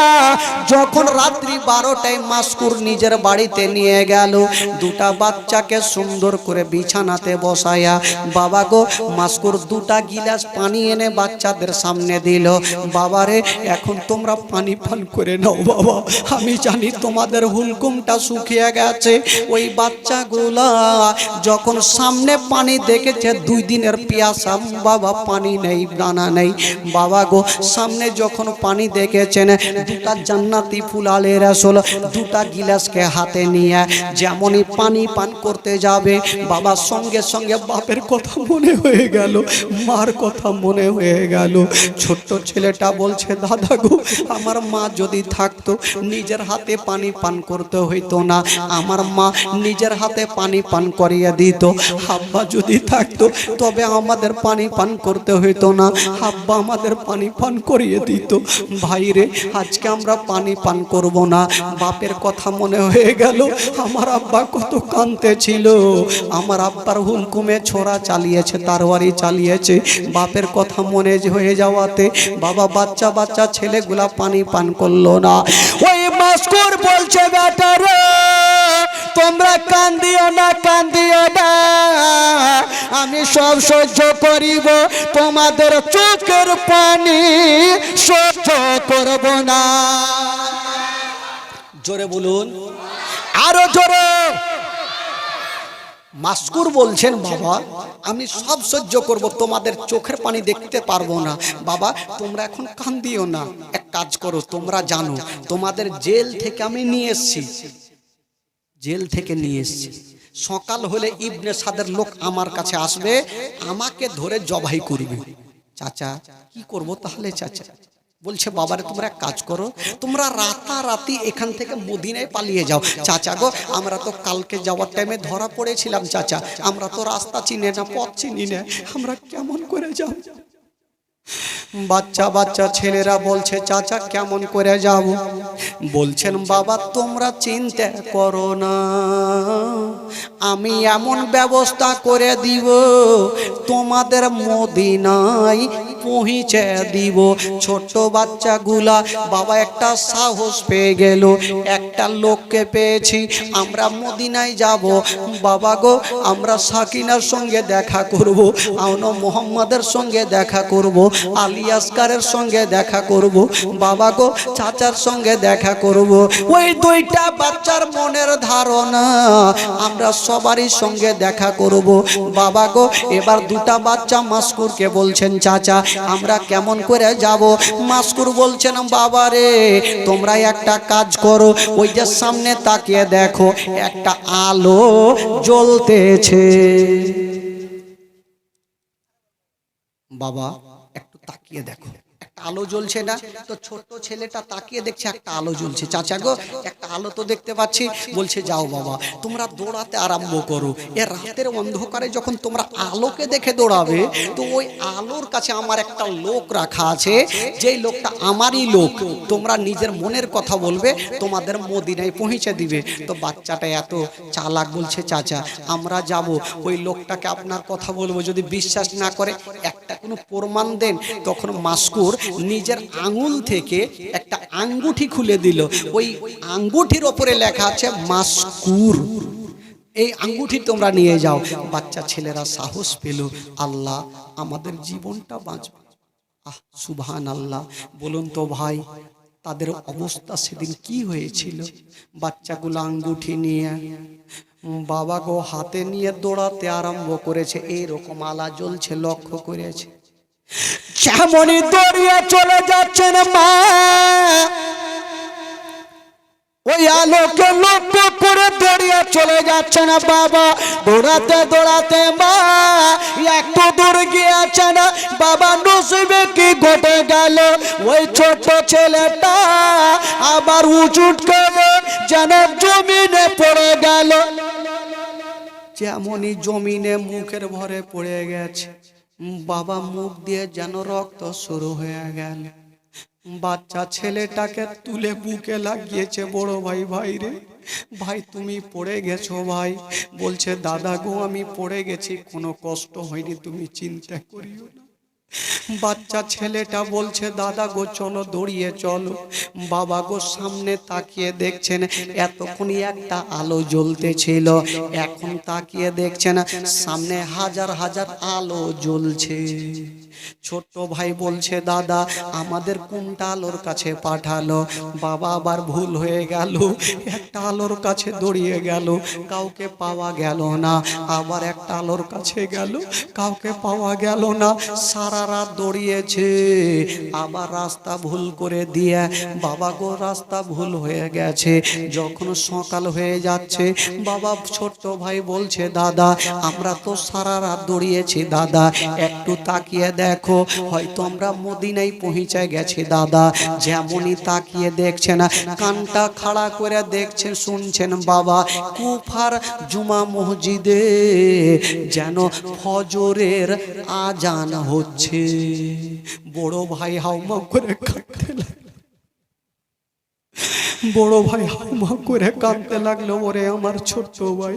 যখন রাত্রি 12টায় মাসকুর নিজের বাড়িতে নিয়ে গেল, দুটা বাচ্চাকে সুন্দর করে বিছানাতে বসায়া বাবা গো, মাসকুর দুটা গিলাস পানি এনে বাচ্চাদের সামনে দিল। বাবারে এখন তোমরা পানি পান করে নাও বাবা, আমি জানি তোমাদের হুলকুমটা শুকিয়ে গেছে। ওই বাচ্চাগুলা যখন সামনে পানি দেখেছে 2 দিনের পিয়াসা, বাবা পানি নেই দানা নেই, বাবা গো সামনে যখন পানি দেখেছেন দুটা জান্নাতি ফুল আলে রাসূল দুটা গিলাসকে হাতে নিয়ে যেমনই পানি পান করতে যাবে, বাবা সঙ্গে সঙ্গে বাপের কথা মনে হয়ে গেল, মার কথা মনে হয়ে গেল। ছোট্ট ছেলেটা বলছে দাদা গো, আমার মা যদি থাকতো নিজের হাতে পানি পান করতে হইতো না, আমার মা নিজের হাতে পানি পান করিয়ে দিত। আব্বা যদি থাকতো তবে আমাদের পানি পান করতে হইতো না, আব্বা আমাদের পানি পান করিয়ে দিত। ভাইরে আজকে আমরা পানি পান করব না, বাপের কথা মনে হয়ে গেল। আমার আব্বা কত কাঁদতেছিল, আমার আব্বার হুলকুমে ছোরা চালিয়েছে, তারওয়ারি চালিয়েছে, বাপের কথা মনে হয়ে যাওয়াতে বাবা বাচ্চা বাচ্চা ছেলেগুলা পানি পান করলো না। ওই মাসকুর বলছে বেটা রে, তোমরা কান্দিও না, কান্দিও না, আমি সব সহ্য করিব, তোমাদের চোখের পানি সহ্য করব না। জোরে বলুন, আরো জোরে। মাসকুর বলছেন বাবা আমি সব সহ্য করব, তোমাদের চোখের পানি দেখতে পারবো না। বাবা তোমরা এখন কান্দিও না, এক কাজ করো, তোমরা জানো তোমাদের জেল থেকে আমি নিয়ে এসেছি, জেল থেকে নিয়ে এসেছি, সকাল হলে ইবনে সাদের লোক আমার কাছে আসবে, আমাকে ধরে জবাই করবে। চাচা কি করব তাহলে? চাচা বলছে বাবারে তোমরা এক কাজ করো, তোমরা রাতারাতি এখান থেকে মদিনায় পালিয়ে যাও। চাচা গো আমরা তো কালকে যাওয়ার টাইমে ধরা পড়েছিলাম চাচা, আমরা তো রাস্তা চিনি না, পথ চিনি না, আমরা কেমন করে যাব? বাচ্চা বাচ্চা ছেলেরা বলছে চাচা কেমন করে যাব? বলছেন বাবা তোমরা চিন্তা করো না, আমি এমন ব্যবস্থা করে দিব তোমাদের মদিনায় পৌঁছে দিব। ছোট্ট বাচ্চাগুলা বাবা একটা সাহস পেয়ে গেল, একটা লোককে পেয়েছি, আমরা মদিনায় যাব। বাবা গো আমরা সাকিনার সঙ্গে দেখা করব, আমরা মোহাম্মদের সঙ্গে দেখা করব, আলী আসকারের সঙ্গে দেখা করব, বাবা গো চাচার সঙ্গে দেখা করব। ওই দুইটা বাচ্চার মনের ধারণা আমরা সবারই সঙ্গে দেখা করব। বাবা গো এবার দুটা বাচ্চা মাসকুরকে বলছেন চাচা আমরা কেমন করে যাব? মাসকুর বলছেন বাবা রে তোমরা একটা কাজ করো, ওই যে সামনে তাকিয়ে দেখো একটা আলো জ্বলতেছে। বাবা একটু তাকিয়ে দেখো, একটা আলো জ্বলছে না? তো ছোট ছেলেটা তাকিয়ে দেখছে একটা আলো জ্বলছে। চাচা গো একটা আলো তো দেখতে পাচ্ছি। বলছে যাও বাবা তোমরা দৌড়াতে আরম্ভ করো, এ রাতের অন্ধকারে যখন তোমরা আলোকে দেখে দৌড়াবে তো ওই আলোর কাছে আমার একটা লোক রাখা আছে, যেই লোকটা আমারই লোক, তোমরা নিজের মনের কথা বলবে তোমাদের মদিনায় পৌঁছে দিবে। তো বাচ্চাটা এত চালাক বলছে চাচা আমরা যাব, ওই লোকটাকে আপনার কথা বলবো, যদি বিশ্বাস না করে একটা কোনো প্রমাণ দেন। তখন মাসকুর নিজের আঙুল থেকে একটা আঙ্গুঠি খুলে দিল, ওই আঙ্গুঠির ওপরে লেখা আছে মাসকুর, এই আঙ্গুঠি তোমরা নিয়ে যাও। বাচ্চা ছেলেরা সাহস পেল, আল্লাহ আমাদের জীবনটা বাঁচবে। আহ সুবহান আল্লাহ। বলুন তো ভাই তাদের অবস্থা সেদিন কি হয়েছিল? বাচ্চাগুলো আঙ্গুঠি নিয়ে বাবা গো হাতে নিয়ে দৌড়াতে আরম্ভ করেছে, এইরকম আলা জ্বলছে লক্ষ্য করেছে। যেমনই দৌড়িয়ে চলে যাচ্ছেন মা, ওই আলোকে লক্ষ্য করে দৌড়িয়ে চলে যাচ্ছে না বাবা। দৌড়াতে দৌড়াতে মা একটু দূর গিয়েছে না, বাবা নসিবে কি ঘটে গেল, ওই ছোট ছেলেটা আবার উচুট করে যেন জমিনে পড়ে গেল। যেমনই জমিনে মুখের ভরে পড়ে গেছে, বাবা মুখ দিয়ে যেন রক্ত শুরু হয়ে গেল। বাচ্চা ছেলেটাকে তুলে বুকে লাগিয়েছে, বড় ভাই ভাই রে ভাই তুমি পড়ে গেছো ভাই। বলছে দাদা গো আমি পড়ে গেছি, কোনো কষ্ট হয়নি, তুমি চিন্তা করিও না। বাচ্চা ছেলেটা বলছে দাদা গো চলো দৌড়িয়ে চলো। বাবা গো সামনে তাকিয়ে দেখছেন এতক্ষণই একটা আলো জ্বলতেছিল, এখন তাকিয়ে দেখছেন সামনে হাজার হাজার আলো জ্বলছে। ছোট্ট ভাই বলছে দাদা আমাদের কোনটা আলোর কাছে পাঠালো? বাবা আবার ভুল হয়ে গেল, একটা আলোর কাছে দৌড়িয়ে গেল, কাউকে পাওয়া গেল না। আবার একটা আলোর কাছে গেল, কাউকে পাওয়া গেল না। সারা রাত দৌড়িয়েছে, আবার রাস্তা ভুল করে দিয়ে বাবা গো রাস্তা ভুল হয়ে গেছে। যখন সকাল হয়ে যাচ্ছে বাবা ছোট্ট ভাই বলছে দাদা আমরা তো সারা রাত দৌড়িয়েছি দাদা, একটু তাকিয়ে দেখো হয়তো আমরা মদিনায় পৌঁছে গেছি দাদা। যেমনই তাকিয়ে দেখছেন কানটা খাড়া করে দেখছেন শুনছেন বাবা কুফার জুমা মসজিদে যেন ফজরের আজান হচ্ছে। বড় ভাই হাউমা করে কাঁদতে লাগলো, বড় ভাই হাউমা করে কাঁদতে লাগলো, ওরে আমার ছোট্ট ভাই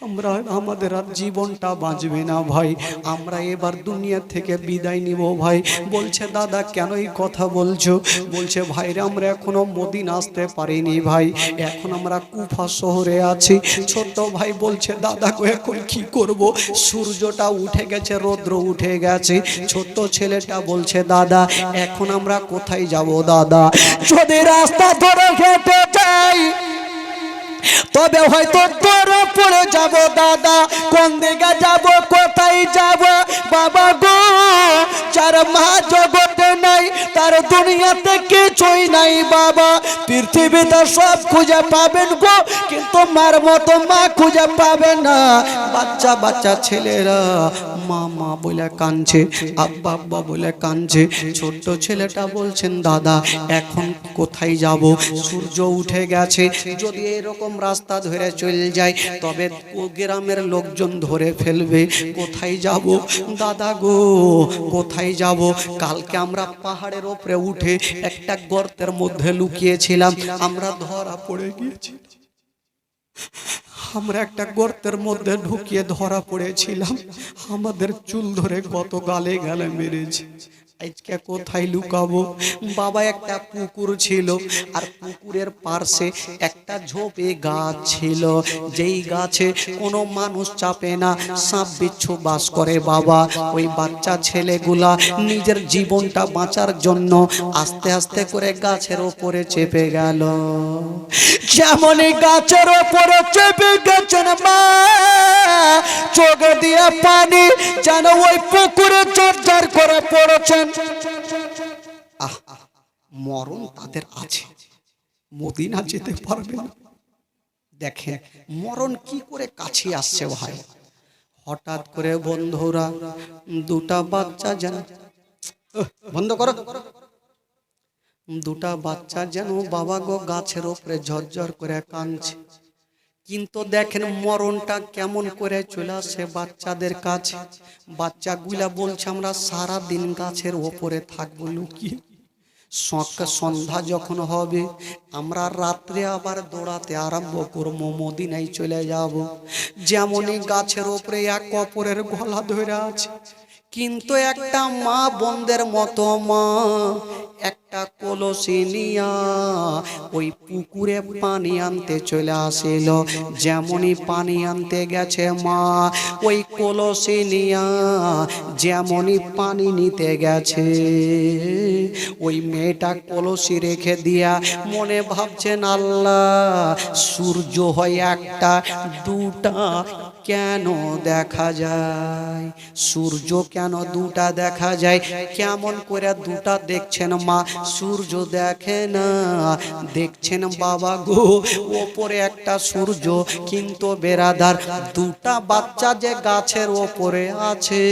আমরা আমাদের আর জীবনটা বাঁচবে না ভাই, আমরা এবার দুনিয়া থেকে বিদায় নিব ভাই। বলছে দাদা কেন এই কথা বলছো? বলছে ভাইরে আমরা এখনো মদিনা আসতে পারিনি ভাই, এখন আমরা কুফা শহরে আছি। ছোট ভাই বলছে দাদা গো এখন কি করব, সূর্যটা উঠে গেছে, রৌদ্র উঠে গেছে। ছোট ছেলেটা বলছে দাদা এখন আমরা কোথায় যাব দাদা? যদি রাস্তা ধরে হেঁটে যাই তবে হয়তো তোরে পড়ে যাব দাদা, কোন দিকে যাব কোথায় যাব? বাবা গো যার মা জগতে নাই তার দুনিয়াতে কিছুই নাই বাবা, পৃথিবীতে সব খুঁজে পাবেন গো কিন্তু মার মতো মা খুঁজে পাবেন না। বাচ্চা বাচ্চা ছেলেরা মা মা বলে কাঁদছে, আব্বা আব্বা বলে কাঁদছে। ছোট্ট ছেলেটা বলছেন দাদা এখন কোথায় যাব, সূর্য উঠে গেছে, যদি এরকম রাস্তা ধরে চলে যায় তবে গ্রামের লোকজন ধরে ফেলবে, কোথায় যাব দাদা গো কোথায় যাব? কালকে আমরা পাহাড়ের উপরে উঠে একটা গর্তের মধ্যে লুকিয়েছিলাম, আমরা ধরা পড়ে গিয়েছি, আমরা একটা গর্তের মধ্যে ঢুকিয়ে ধরা পড়েছিলাম, আমাদের চুল ধরে কত গালে গালে মেরেছে, আজকে কোথায় লুকাবো? বাবা একটা পুকুর ছিল, আর পুকুরের পাশে একটা ঝোপে গাছ ছিল, যেই গাছে কোনো মানুষ চাপে না, সাপ বিচ্ছু বাস করে। বাবা ওই বাচ্চা ছেলেগুলা নিজের জীবনটা বাঁচার জন্য আস্তে আস্তে করে গাছের ওপরে চেপে গেল। যেমনই গাছের ওপরে চেপে গেছেন মা, চোখ দিয়ে পানি যেন ওই পুকুরে জর্জর করে পড়েছেন। মরণ তাদের আছে, মদিনা যেতে পারবে না। দেখেন মরণ কি করে কাছে আসছে ভাই। হঠাৎ করে বন্ধুরা দুটা বাচ্চা যেন, বন্ধ করো, দুটা বাচ্চা যেন বাবা গো গাছের উপরে ঝরঝর করে কাঁদছে। কিন্তু দেখেন মরণটা কেমন করে চলে আসে বাচ্চাদের কাছে। বাচ্চাগুলা বলছে আমরা সারা দিন গাছের ওপরে থাকবো লুকিয়ে, সন্ধ্যা যখন হবে আমরা রাত্রে আবার দৌড়াতে আরম্ভ করবো, মদিনায় চলে যাব। যেমনই গাছের ওপরে এক অপরের গলা ধরে আছে, কিন্তু একটা মা বোনদের মতো মা একটা কলসি নিয়া ওই পুকুরে পানি আনতে চলে আসিল। যেমনই পানি আনতে গেছে মা, ওই কলসি নিয়া যেমনই পানি নিতে গেছে, ওই মেয়েটা কলসি রেখে দিয়া মনে ভাবছেন আল্লাহ সূর্য হয় একটা দুটা কেন দেখা যায়, সূর্য কেন দুটা দেখা যায়, কেমন করে দুটা দেখছেন মা, সূর্য দেখে না, দেখছেন বাবা গো ওপরে একটা সূর্য, কিন্তু বেরাদার দুটা বাচ্চা যে গাছের ওপরে আছে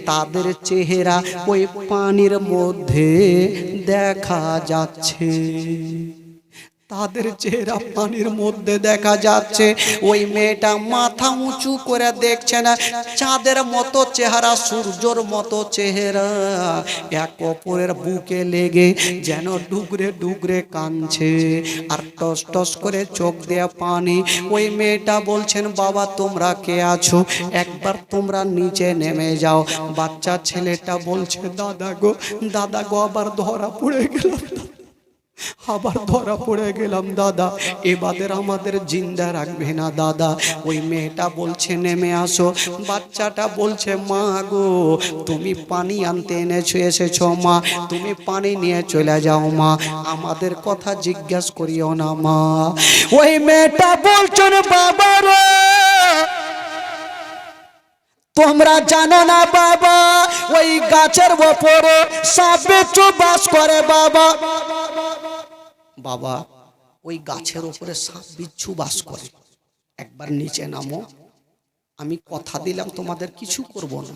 তাদের চেহারা ওই পানির মধ্যে দেখা যাচ্ছে, তাদের চেহারা পানির মধ্যে দেখা যাচ্ছে। ওই মেয়েটা মাথা উঁচু করে দেখছে না, চাঁদের মতো চেহারা, সূর্যর মতো চেহারা, এক অপরের বুকে লেগে যেন ডুগরে ডুগরে কাঁদছে, আর টস টস করে চোখ দেয়া পানি। ওই মেয়েটা বলছেন বাবা তোমরা কে আছো, একবার তোমরা নিচে নেমে যাও। বাচ্চা ছেলেটা বলছে দাদা গো আবার ধরা পড়ে গেলাম, আবার ধরা পড়ে গেলাম দাদা, এবাদের আমাদের জিন্দা রাখবে না দাদা। ওই মেয়েটা বলছে নেমে আসো, বাচ্চাটা বলছে মা গো তুমি পানি আনতে এসেছো মা, তুমি পানি নিয়ে চলে যাও মা, আমাদের কথা জিজ্ঞাসা করিও না মা। ওই মেয়েটা বলছেন বাবা রে তোমরা জানো না বাবা ওই গাছের ওপরে সাপ বিচ্ছু বাস করে বাবা, বাবা ওই গাছের উপরে সাপ বিচ্ছু বাস করে, একবার নিচে নামো, আমি কথা দিলাম তোমাদের কিছু করব না।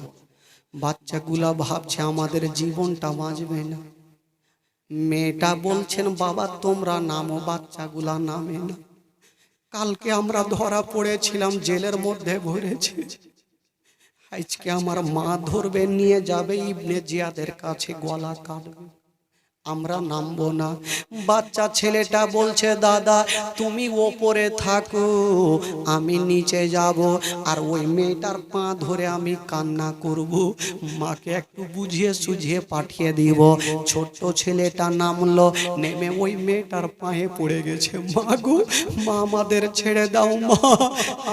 বাচ্চাগুলা ভাবছে আমাদের জীবনটা বাঁচবে না। মেয়েটা বলছেন বাবা তোমরা নামো, বাচ্চাগুলা নামে না। কালকে আমরা ধরা পড়েছিলাম, জেলের মধ্যে ভরেছি, আজকে আমার মা ধরবে নিয়ে যাবে ইবনে জিয়াদের কাছে, গলা কাটবে, আমরা নামবো না। বাচ্চা ছেলেটা বলছে দাদা তুমি ওপরে থাকো আমি নিচে যাব, আর ওই মেয়েটার পা ধরে আমি কান্না করব, মাকে একটু বুঝিয়ে সুঝিয়ে পাঠিয়ে দিব। ছোট্ট ছেলেটা নামলো, নেমে ওই মেয়েটার পায়ে পড়ে গেছে, মা গো মা আমাদের ছেড়ে দাও মা,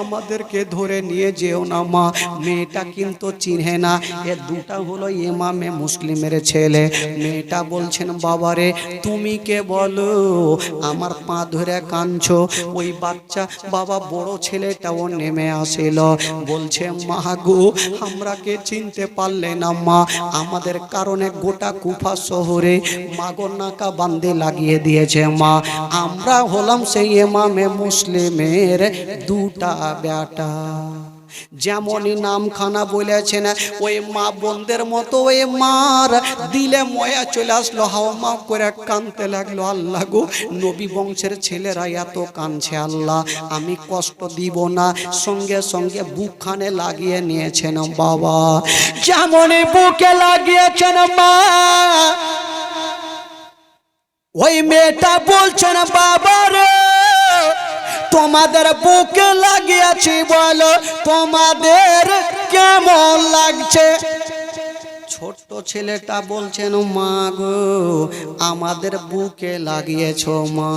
আমাদেরকে ধরে নিয়ে যেও না মা। মেয়েটা কিন্তু চিনে না এ দুটা হলো ইমামে মুসলিমের ছেলে। মেয়েটা বলছেন বাবারে তুমি কে বলো, আমার পা ধরে কাঁদছো। ওই বাচ্চা বাবা বড় ছেলেটাও নেমে আসিল, বলছে মা গো আমরা কে চিনতে পারলে না মা, আমাদের কারণে গোটা কুফা শহরে মাগো নাকা বান্দে লাগিয়ে দিয়েছে মা, আমরা হলাম সেই ইমামে মুসলিমের দুটা বেটা। যেমনই নামখানা বলেছেন ওই মা বোনদের মতো ওই মার দিলে ময়া চলে আসলো, হাওমা করে কাঁদতে লাগলো। আল্লাহ গো, নবী বংশের ছেলেরা এত কাঁদছে, আল্লাহ আমি কষ্ট দিব না। সঙ্গে সঙ্গে বুকখানে লাগিয়ে নিয়েছেন বাবা। যেমনই বুকে লাগিয়েছেন মা, ওই মেয়েটা বলছেন বাবা রে, তোমাদের বুকে লাগিয়েছি, বলো তোমাদের কেমন লাগছে? ছোট্ট ছেলেটা বলছেন মা গো, আমাদের বুকে লাগিয়েছো মা,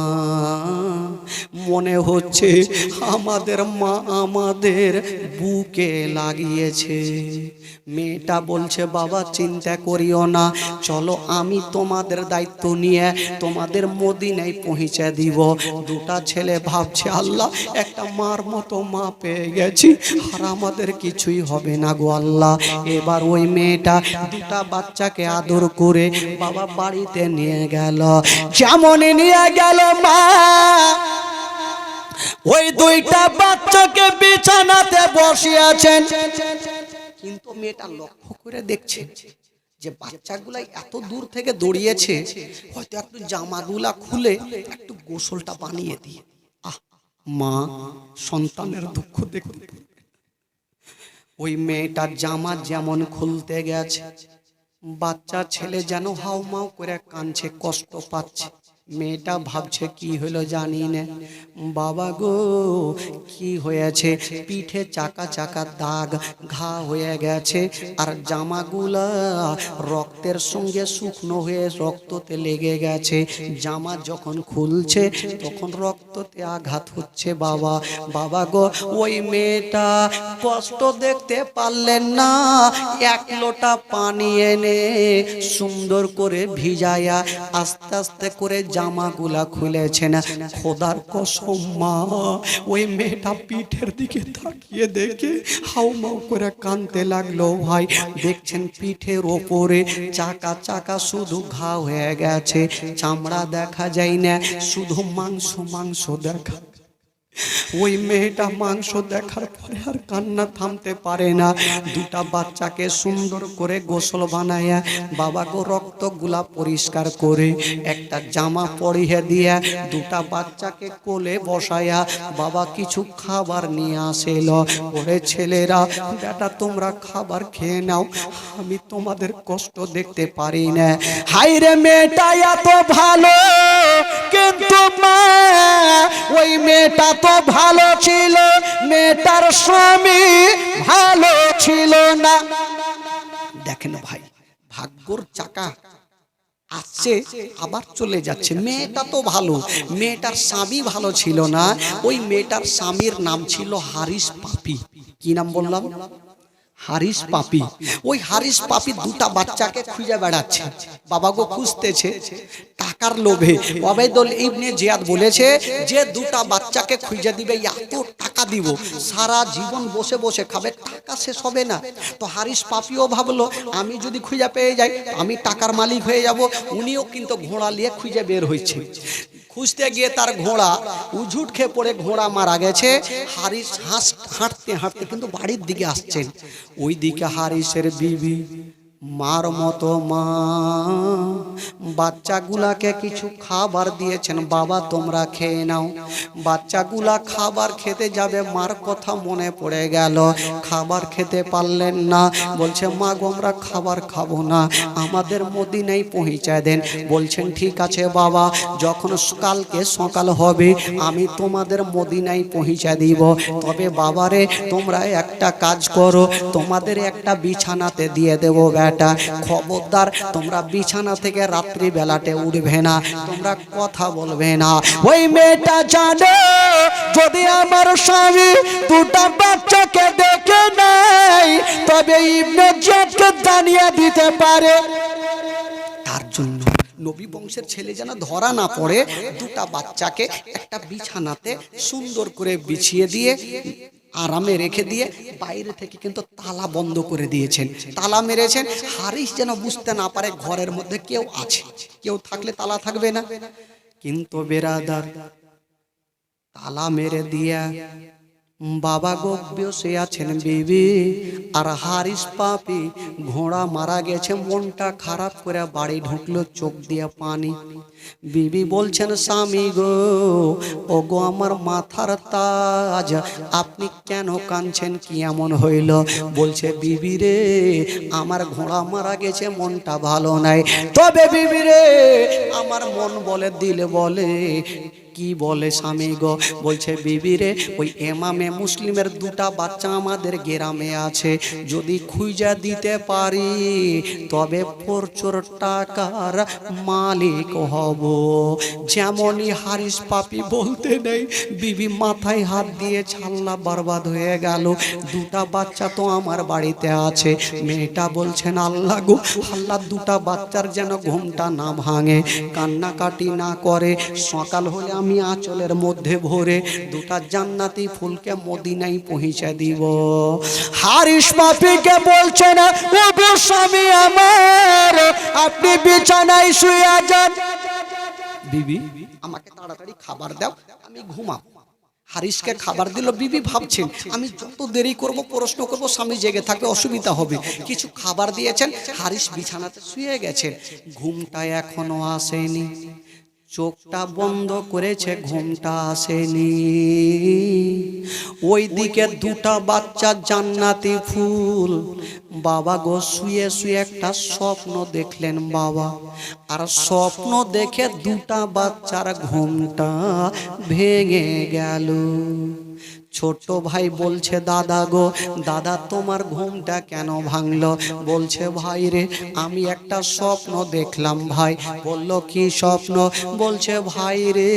মনে হচ্ছে আমাদের মা আমাদের বুকে লাগিয়েছে। মেয়েটা বলছে বাবা চিন্তা করিও না, চলো আমি তোমাদের দায়িত্ব নিয়ে তোমাদের মদিনায় পৌঁছে দিব। দুটা ছেলে ভাবছে আল্লাহ একটা মার মতো মা পেয়ে গেছি, আর আমাদের কিছুই হবে না গো আল্লাহ। এবার ওই মেয়েটা দুটা বাচ্চাকে আদর করে বাবা বাড়িতে নিয়ে গেল। যেমন নিয়ে গেল মা, ওই দুইটা বাচ্চাকে বিছানাতে বসিয়েছেন। কিন্তু মেয়েটা লক্ষ্য করে দেখছে যে বাচ্চাগুলা এত দূর থেকে দৌড়িয়েছে, হয়তো একটু জামাগুলা খুলে একটু গোসলটা বানিয়ে দিয়ে। মা সন্তানের দুঃখ দেখতে, ওই মেয়েটার জামা যেমন খুলতে গেছে, বাচ্চা ছেলে যেন হাউমাউ করে কাঁদছে, কষ্ট পাচ্ছে। মেয়েটা ভাবছে কি হলো জানি না, বাবা গো কি হয়েছে? পিঠে চাকা চাকা দাগ ঘা হয়ে গেছে, আর জামাগুলা রক্তের সঙ্গে শুকনো হয়ে রক্ততে লেগে গেছে। জামা যখন খুলছে তখন রক্ততে আঘাত হচ্ছে বাবা। বাবা গো, ওই মেয়েটা কষ্ট দেখতে পারলেন না, এক লোটা পানি এনে সুন্দর করে ভিজায়া আস্তে আস্তে করে জামাগুলা খুলেছেন। খোদার কসম মা, ওই মেয়েটা পিঠের দিকে তাকিয়ে দেখে হাউমাউ করে কাঁদতে লাগলো। ভাই দেখছেন পিঠের ওপরে চাকা চাকা শুধু ঘা হয়ে গেছে, চামড়া দেখা যায় না, শুধু মাংস মাংস দেখা। ওই মেয়েটা মাংস দেখার পরে আর কান্না থামতে পারে না। দুটা বাচ্চাকে সুন্দর করে গোসল বানায়া বাবা গো রক্তগুলা পরিষ্কার করে একটা জামা পরিয়ে দিয়া দুটা বাচ্চাকে কোলে বসায়া বাবা কিছু খাবার নিয়ে আসেল। ওরে ছেলেরা, বেটা তোমরা খাবার খেয়ে নাও, আমি তোমাদের কষ্ট দেখতে পারি না। হাইরে মেয়েটা এত ভালো, কিন্তু মা ওই মেয়েটা তো ভালো ছিল, মেয়েটার স্বামী ভালো ছিল না। দেখেন ভাই, ভাগ্যর চাকা আসছে আবার চলে যাচ্ছে। মেয়েটা তো ভালো, মেয়েটার স্বামী ভালো ছিল না। ওই মেয়েটার স্বামীর নাম ছিল হারিস পাপি। কি নাম বললাম? হারিস পাপি। ওই হারিস পাপি দুটা বাচ্চাকে খুঁজে বেড়াচ্ছে, বাবা গো খুঁজতেছে টাকার লোভে। ওবাইদুল ইবনে জিয়াদ বলেছে যে দুটা বাচ্চাকে খুঁজে দিবে এত টাকা দিব, সারা জীবন বসে বসে খাবে, টাকা শেষ হবে না। তো হারিস পাপিও ভাবলো আমি যদি খুঁজে পেয়ে যাই আমি টাকার মালিক হয়ে যাব। উনিও কিন্তু ঘোড়া নিয়ে খুঁজে বের হয়েছে। খুঁজতে গিয়ে তার ঘোড়া উঝুট খেয়ে পড়ে ঘোড়া মারা গেছে। হারিস হাঁটতে হাঁটতে কিন্তু বাড়ির দিকে আসছেন। ওই দিকে হারিসের বিবি মার মতো মা বাচ্চাগুলাকে কিছু খাবার দিয়েছেন, বাবা তোমরা খেয়ে নাও। বাচ্চাগুলা খাবার খেতে যাবে, মার কথা মনে পড়ে গেল, খাবার খেতে পারলেন না। বলছে মা গো আমরা খাবার খাবো না, আমাদের মদিনায় পৌঁছায় দেন। বলছেন ঠিক আছে বাবা, যখন কালকে সকাল হবে আমি তোমাদের মদিনায় পৌঁছে দিব। তবে বাবারে তোমরা একটা কাজ করো, তোমাদের একটা বিছানাতে দিয়ে দেবো বেটা, খবরদার তোমরা বিছানা থেকে রাত্রি বেলাতে উঠবে না, তোমরা কথা বলবে না। ওই মেয়েটা জানে যদি আমার স্বামী দুটা বাচ্চাকে দেখে নাই তবে ইবনে জিয়াদকে জানিয়ে দিতে পারে। তার জন্য নবী বংশের ছেলে যেন ধরা না পড়ে, দুটা বাচ্চাকে একটা বিছানাতে সুন্দর করে বিছিয়ে দিয়ে আরামে রেখে দিয়ে বাইরে থেকে কিন্তু তালা বন্ধ করে দিয়েছেন, তালা মেরেছেন। হারিস যেন বুঝতে না পারে ঘরের মধ্যে কেউ আছে, কেউ থাকলে তালা থাকবে না। কিন্তু বেরাদার তালা মেরে দিয়া বাবা গো বসে আছেন বিবি আর হারিস পাপি ঘোড়া মারা গেছে, মনটা খারাপ করে বাড়ি ঢুকলো, চোখ দিয়ে পানি। বিবি বলছেন স্বামী গো, ও গো আমার মাথার তাজ, আপনি কেন কাঁদছেন, কি এমন হইল? বলছে বিবি রে, আমার ঘোড়া মারা গেছে, মনটা ভালো নাই। তবে বিবি রে, আমার মন বলে, দিলে বলে। কি বলে স্বামী গো? বলছে বিবি রে, ওই ইমামে মুসলিমের দুটা বাচ্চা আমাদের গ্রামে আছে, যদি খুঁজা দিতে পারি তবে প্রচুর টাকার মালিক হব। যেমনই হারিস পাপি বলতে নেই, বিবি মাথায় হাত দিয়ে ছাল্লা বরবাদ হয়ে গেল। দুটা বাচ্চা তো আমার বাড়িতে আছে। মেয়েটা বলছেন আল্লাহ গো আল্লাহ, দুটা বাচ্চার যেন ঘুমটা না ভাঙে, কান্নাকাটি না করে, সকাল হলে আমি আঁচলের মধ্যে ভরে দুটা জান্নাতি ফুলকে মদিনায় পৌঁছে দিব। হারিস পাপিকে বলছে না, ও গো স্বামী আমার, আপনি বিছানায় শুয়ে যান। বিবি আমাকে তাড়াতাড়ি খাবার দাও, আমি ঘুমাবো। হারিসকে খাবার দিল। বিবি ভাবছেন আমি যত দেরি করব, প্রশ্ন করব, স্বামী জেগে থাকবে, অসুবিধা হবে। কিছু খাবার দিয়েছেন, হারিস বিছানাতে শুয়ে গেছেন। ঘুমটা এখনো আসেনি, চোখটা বন্ধ করেছে, ঘুমটা আসেনি। ওইদিকে দুটা বাচ্চা জান্নাতি ফুল। বাবা গো শুয়ে শুয়ে একটা স্বপ্ন দেখলেন বাবা, আর স্বপ্ন দেখে দুটা বাচ্চার ঘুমটা ভেঙে গেল। ছোট ভাই বলছে দাদা গো দাদা, তোমার ঘুমটা কেন ভাঙলো? বলছে ভাই রে, আমি একটা স্বপ্ন দেখলাম। ভাই বলল কি স্বপ্ন? বলছে ভাই রে,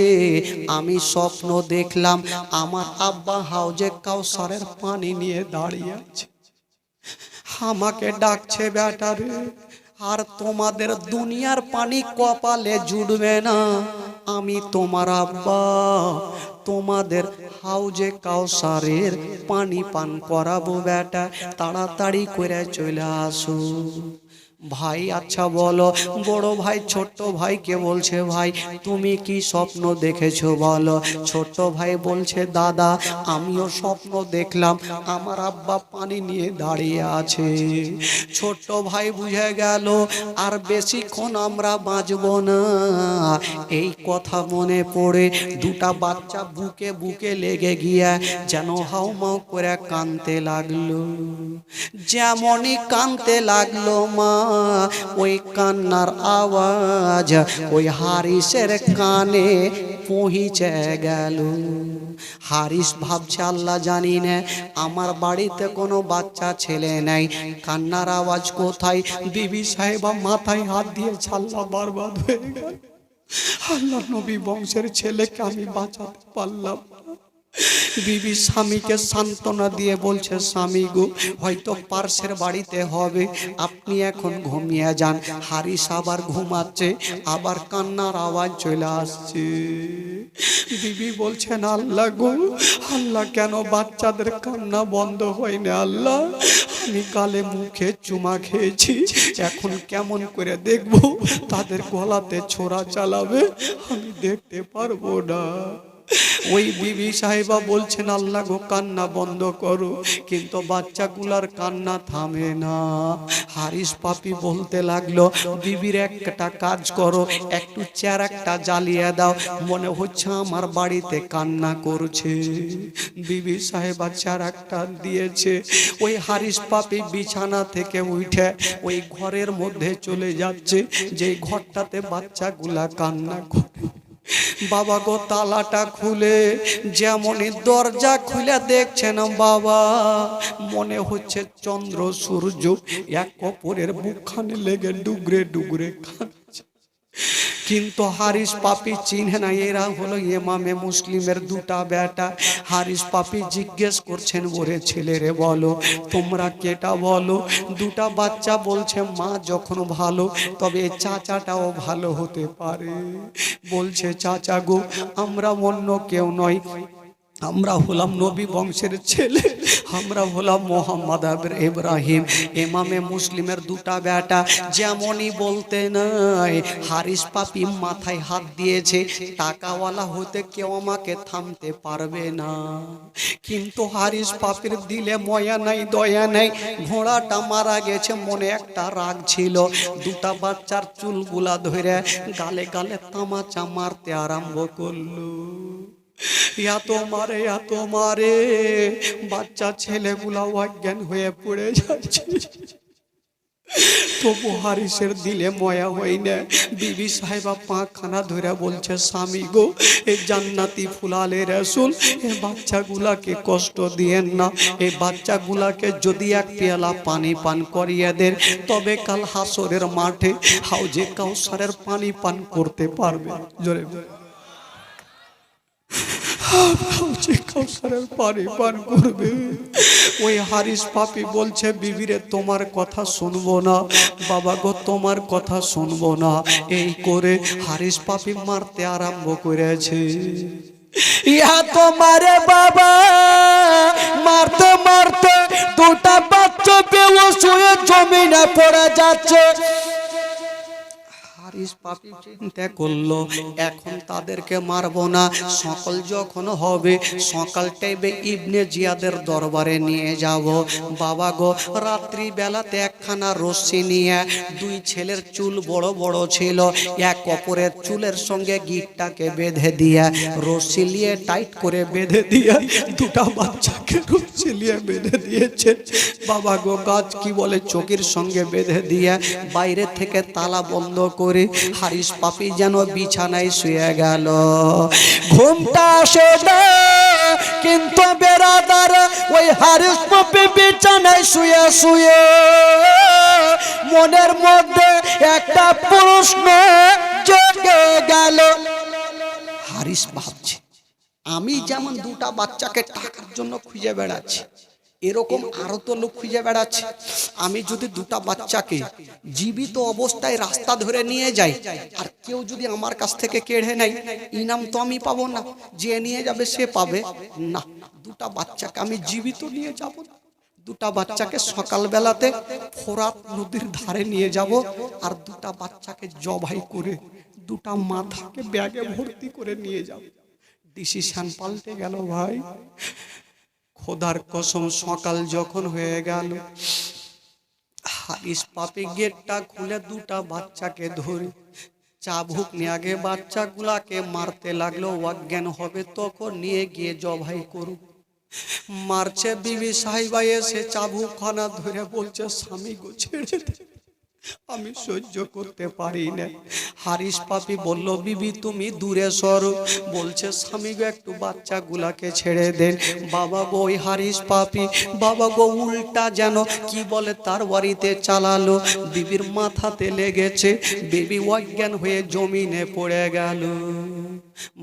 আমি স্বপ্ন দেখলাম আমার আব্বা হাউজে কাউসারের পানি নিয়ে দাঁড়িয়ে আছে, আমাকে ডাকছে বেটা রে, আর তোমাদের দুনিয়ার পানি কপালে জুড়বে না, আমি তোমার আব্বা তোমাদের হাউজে কাউসারের পানি পান করাবো বেটা, তাড়াতাড়ি করে চলে আসো। ভাই আচ্ছা বলো। বড় ভাই ছোট্ট ভাইকে বলছে ভাই তুমি কি স্বপ্ন দেখেছো বলো। ছোট্ট ভাই বলছে দাদা আমিও স্বপ্ন দেখলাম আমার আব্বা পানি নিয়ে দাঁড়িয়ে আছে। ছোট্ট ভাই বুঝে গেল আর বেশিক্ষণ আমরা বাঁচবো না। এই কথা মনে পড়ে দুটা বাচ্চা বুকে বুকে লেগে গিয়া যেন হাউমাউ করে কাঁদতে লাগলো। যেমনই কাঁদতে লাগলো মা, ওই কান্নার আওয়াজ ওই হারিসের কানে পৌঁছে গেল। হারিস ভাবছে আল্লাহ জানি না আমার বাড়িতে কোনো বাচ্চা ছেলে নাই, কান্নার আওয়াজ কোথায়? বিবি সাহেবা মাথায় হাত দিয়ে ছাল্লা বরবাদ হয়ে গেল। আল্লাহ নবী বংশের ছেলেকে আমি বাঁচাতে পারলাম। বিবি স্বামীকে সান্ত্বনা দিয়ে বলছে স্বামী গো হয়তো পার্শ্বের বাড়িতে হবে, আপনি এখন ঘুমিয়ে যান। হারিস আবার ঘুমাচ্ছে, আবার কান্নার আওয়াজ চলে আসছে। বিবি বলছেন আল্লাহ গো আল্লাহ, কেন বাচ্চাদের কান্না বন্ধ হয় না আল্লাহ? আমি কালে মুখে চুমা খেয়েছি, এখন কেমন করে দেখবো তাদের গলাতে ছোরা চালাবে, আমি দেখতে পারবো না। ওই বিবি সাহেবা বলছেন আল্লাহ গো কান্না বন্ধ করো, কিন্তু বাচ্চাগুলার কান্না থামে না। হারিস পাপি বলতে লাগলো বিবির একটা কাজ করো, একটু চেরাকটা জ্বালিয়ে দাও, মনে হচ্ছে আমার বাড়িতে কান্না করছে। বিবি সাহেবা চেরাকটা দিয়েছে। ওই হারিস পাপি বিছানা থেকে উঠে ওই ঘরের মধ্যে চলে যাচ্ছে, যে ঘরটাতে বাচ্চাগুলা কান্না করে। বাবা গো তালাটা খুলে যেমনই দরজা খুলে দেখছেন বাবা, মনে হচ্ছে চন্দ্র সূর্য এক অপরের মুখখানে লেগে ডুগরে ডুগরে খাচ্ছে। কিন্তু হারিস পাপি চিনে না এরা হলো ইমামে মুসলিমের দুটা বেটা। হারিস পাপি জিজ্ঞেস করছেন ওরে ছেলেরে বলো তোমরা কেটা বলো। দুটা বাচ্চা বলছে মা যখন ভালো তবে চাচাটাও ভালো হতে পারে। বলছে চাচা গো আমরা অন্য কেউ নয়, আমরা হলাম নবী বংশের ছেলে, আমরা হলাম মোহাম্মদ ইব্রাহিম ইমামে মুসলিমের দুটা বেটা। যেমনই বলতে নাই, হারিস পাপি মাথায় হাত দিয়েছে, টাকাওয়ালা হতে কেউ আমাকে থামতে পারবে না। কিন্তু হারিস পাপির দিলে ময়া নাই, দয়া নাই। ঘোড়াটা মারা গেছে, মনে একটা রাগ ছিল। দুটা বাচ্চার চুলগুলা ধরে গালে গালে তামাচা মারতে আরম্ভ করলো। এত মারে বাচ্চা ছেলেগুলা অজ্ঞান হয়ে পড়ে যাচ্ছে। তবু হারিসের দিলে ময়া হয় না। বিবি সাহেবা পাখানা ধরে বলছে, স্বামী গো, এই জান্নাতি ফুলালে রাসূল, এই বাচ্চাগুলাকে কষ্ট দিয়েন না। এই বাচ্চাগুলাকে যদি এক পেয়ালা পানি পান করিয়ে দেন, তবে কাল হাসরের মাঠে হাউজে কাউসারের পানি পান করতে পারবে। জোরে পানি পান করবে। ওই হারিস পাপি বলছে, বিবিরে তোমার কথা শুনবো না, বাবা গো তোমার কথা শুনবো না। এই করে হারিস পাপি মারতে আরম্ভ করেছে। ইয়া তোমারে বাবা মারতে মারতে দুটা বাচ্চা বেহুশ হয়ে জমিনে পড়ে যাচ্ছে। হারিস পাপি চিন্তা করলো, এখন তাদেরকে মারবো না, সকাল যখন হবে সকাল টাইমে ইবনে জিয়াদের দরবারে নিয়ে যাব। বাবা গো, রাত্রি বেলাতে একখানা রশ্মি নিয়ে, দুই ছেলের চুল বড় বড় ছিল, এক অপরের চুলের সঙ্গে গিটটাকে বেঁধে দিয়ে, রশ্মি নিয়ে টাইট করে বেঁধে দিয়ে দুটা বাচ্চাকে রশ্মি নিয়ে বেঁধে দিয়েছে। বাবা গো, গাছ কি বলে, চকির সঙ্গে বেঁধে দিয়ে বাইরে থেকে তালা বন্ধ করে হারিস পাপি যেন বিছানায় শুয়ে গেল। ঘুমটা আসে না, কিন্তু বেরাদার ওই হারিস পাপি বিছানায় শুয়ে শুয়ে মনের মধ্যে একটা প্রশ্ন জেগে গেল। হারিস ভাবছে, আমি যেমন দুটা বাচ্চাকে টাকার জন্য খুঁজে বেড়াচ্ছি, এরকম আরো তো লোক খুঁজে বেড়াচ্ছে। আমি যদি দুটা বাচ্চাকে জীবিত অবস্থায় রাস্তা ধরে নিয়ে যাই, আর কেউ যদি আমার কাছ থেকে কেড়ে নেয়, ইনাম তো আমি পাবো না, যে নিয়ে যাবে সে পাবে না। দুটা বাচ্চাকে আমি জীবিত নিয়ে যাব না, দুটা বাচ্চাকে সকালবেলাতে ফোরাত নদীর ধারে নিয়ে যাব, আর দুটা বাচ্চাকে জবাই করে দুটা মাথাকে ব্যাগে ভর্তি করে নিয়ে যাব। ডিসিশন পাল্টে গেল ভাই। খোদার কসম, সকাল যখন হয়ে গেল, হারিস পাপি গেটটা খুলে দুটা বাচ্চাকে ধরে চাবুক নিয়ে আগে বাচ্চাগুলাকে মারতে লাগলো। অজ্ঞান হবে তখন নিয়ে গিয়ে জবাই করুক। মারছে, বিবি সাহেবা এসে চাবুকখানা ধরে বলছে, স্বামী গো ছেড়ে দে, আমি সহ্য করতে পারি না। হারিস পাপি বলল, বিবি তুমি দূরে সরো। বলছে, স্বামী গো একটু বাচ্চাগুলাকে ছেড়ে দেন। বাবা গো, ওই হারিস পাপি বাবা গো উল্টা যেন কি বলে তার বাড়িতে চালালো, বিবির মাথাতে লেগেছে, বিবি অজ্ঞান হয়ে জমিনে পড়ে গেল।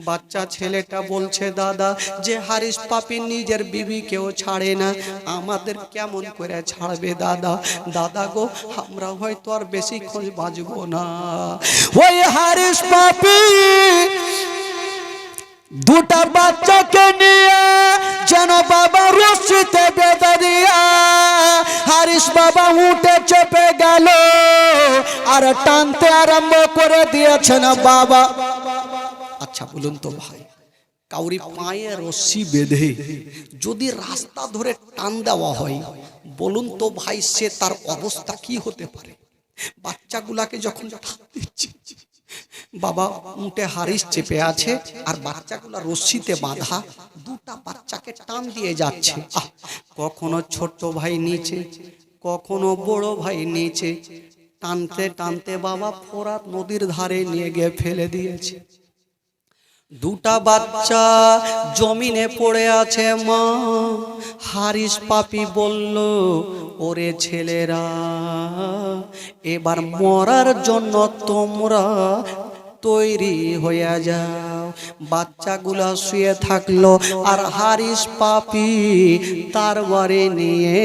বাচ্চা ছেলেটা বলছে, দাদা, যে হারিস পাপি নিজের বিবিকেও ছাড়ে না, আমাদের কেমন করে ছাড়বে দাদা? দাদা গো, আমরা হয়তো আর বেশিক্ষণ বাঁচবো না। ওই হারিস পাপি দুটা বাচ্চাকে নিয়ে যেন বাবা রশিতে বেঁধে দিয়া হারিস বাবা উঠে চেপে গেল, আর টানতে আরম্ভ করে দিয়েছেন বাবা। আচ্ছা বলুন তো ভাই, কাউরি পায়ে রশি বেঁধে যদি রাস্তা ধরে টান দেওয়া হয়, বলুন তো ভাই, সে তার অবস্থা কি হতে পারে? বাচ্চাগুলাকে যখন টান দিচ্ছে, বাবা উঠে হারিস চেপে আছে, আর বাচ্চাগুলা রশ্মিতে বাঁধা, দুটা বাচ্চাকে টান দিয়ে যাচ্ছে। কখনো ছোট ভাই নিচে, কখনো বড় ভাই নিচে, টানতে টানতে বাবা ফোরাত নদীর ধারে নিয়ে গিয়ে ফেলে দিয়েছে। দুটা বাচ্চা জমিনে পড়ে আছে। মা হারিস পাপি বলল, ওরে ছেলেরা, এবার মরার জন্য তোমরা তৈরি হয়ে যাও। বাচ্চাগুলা শুয়ে থাকলো, আর হারিস পাপি তার বাড়ি নিয়ে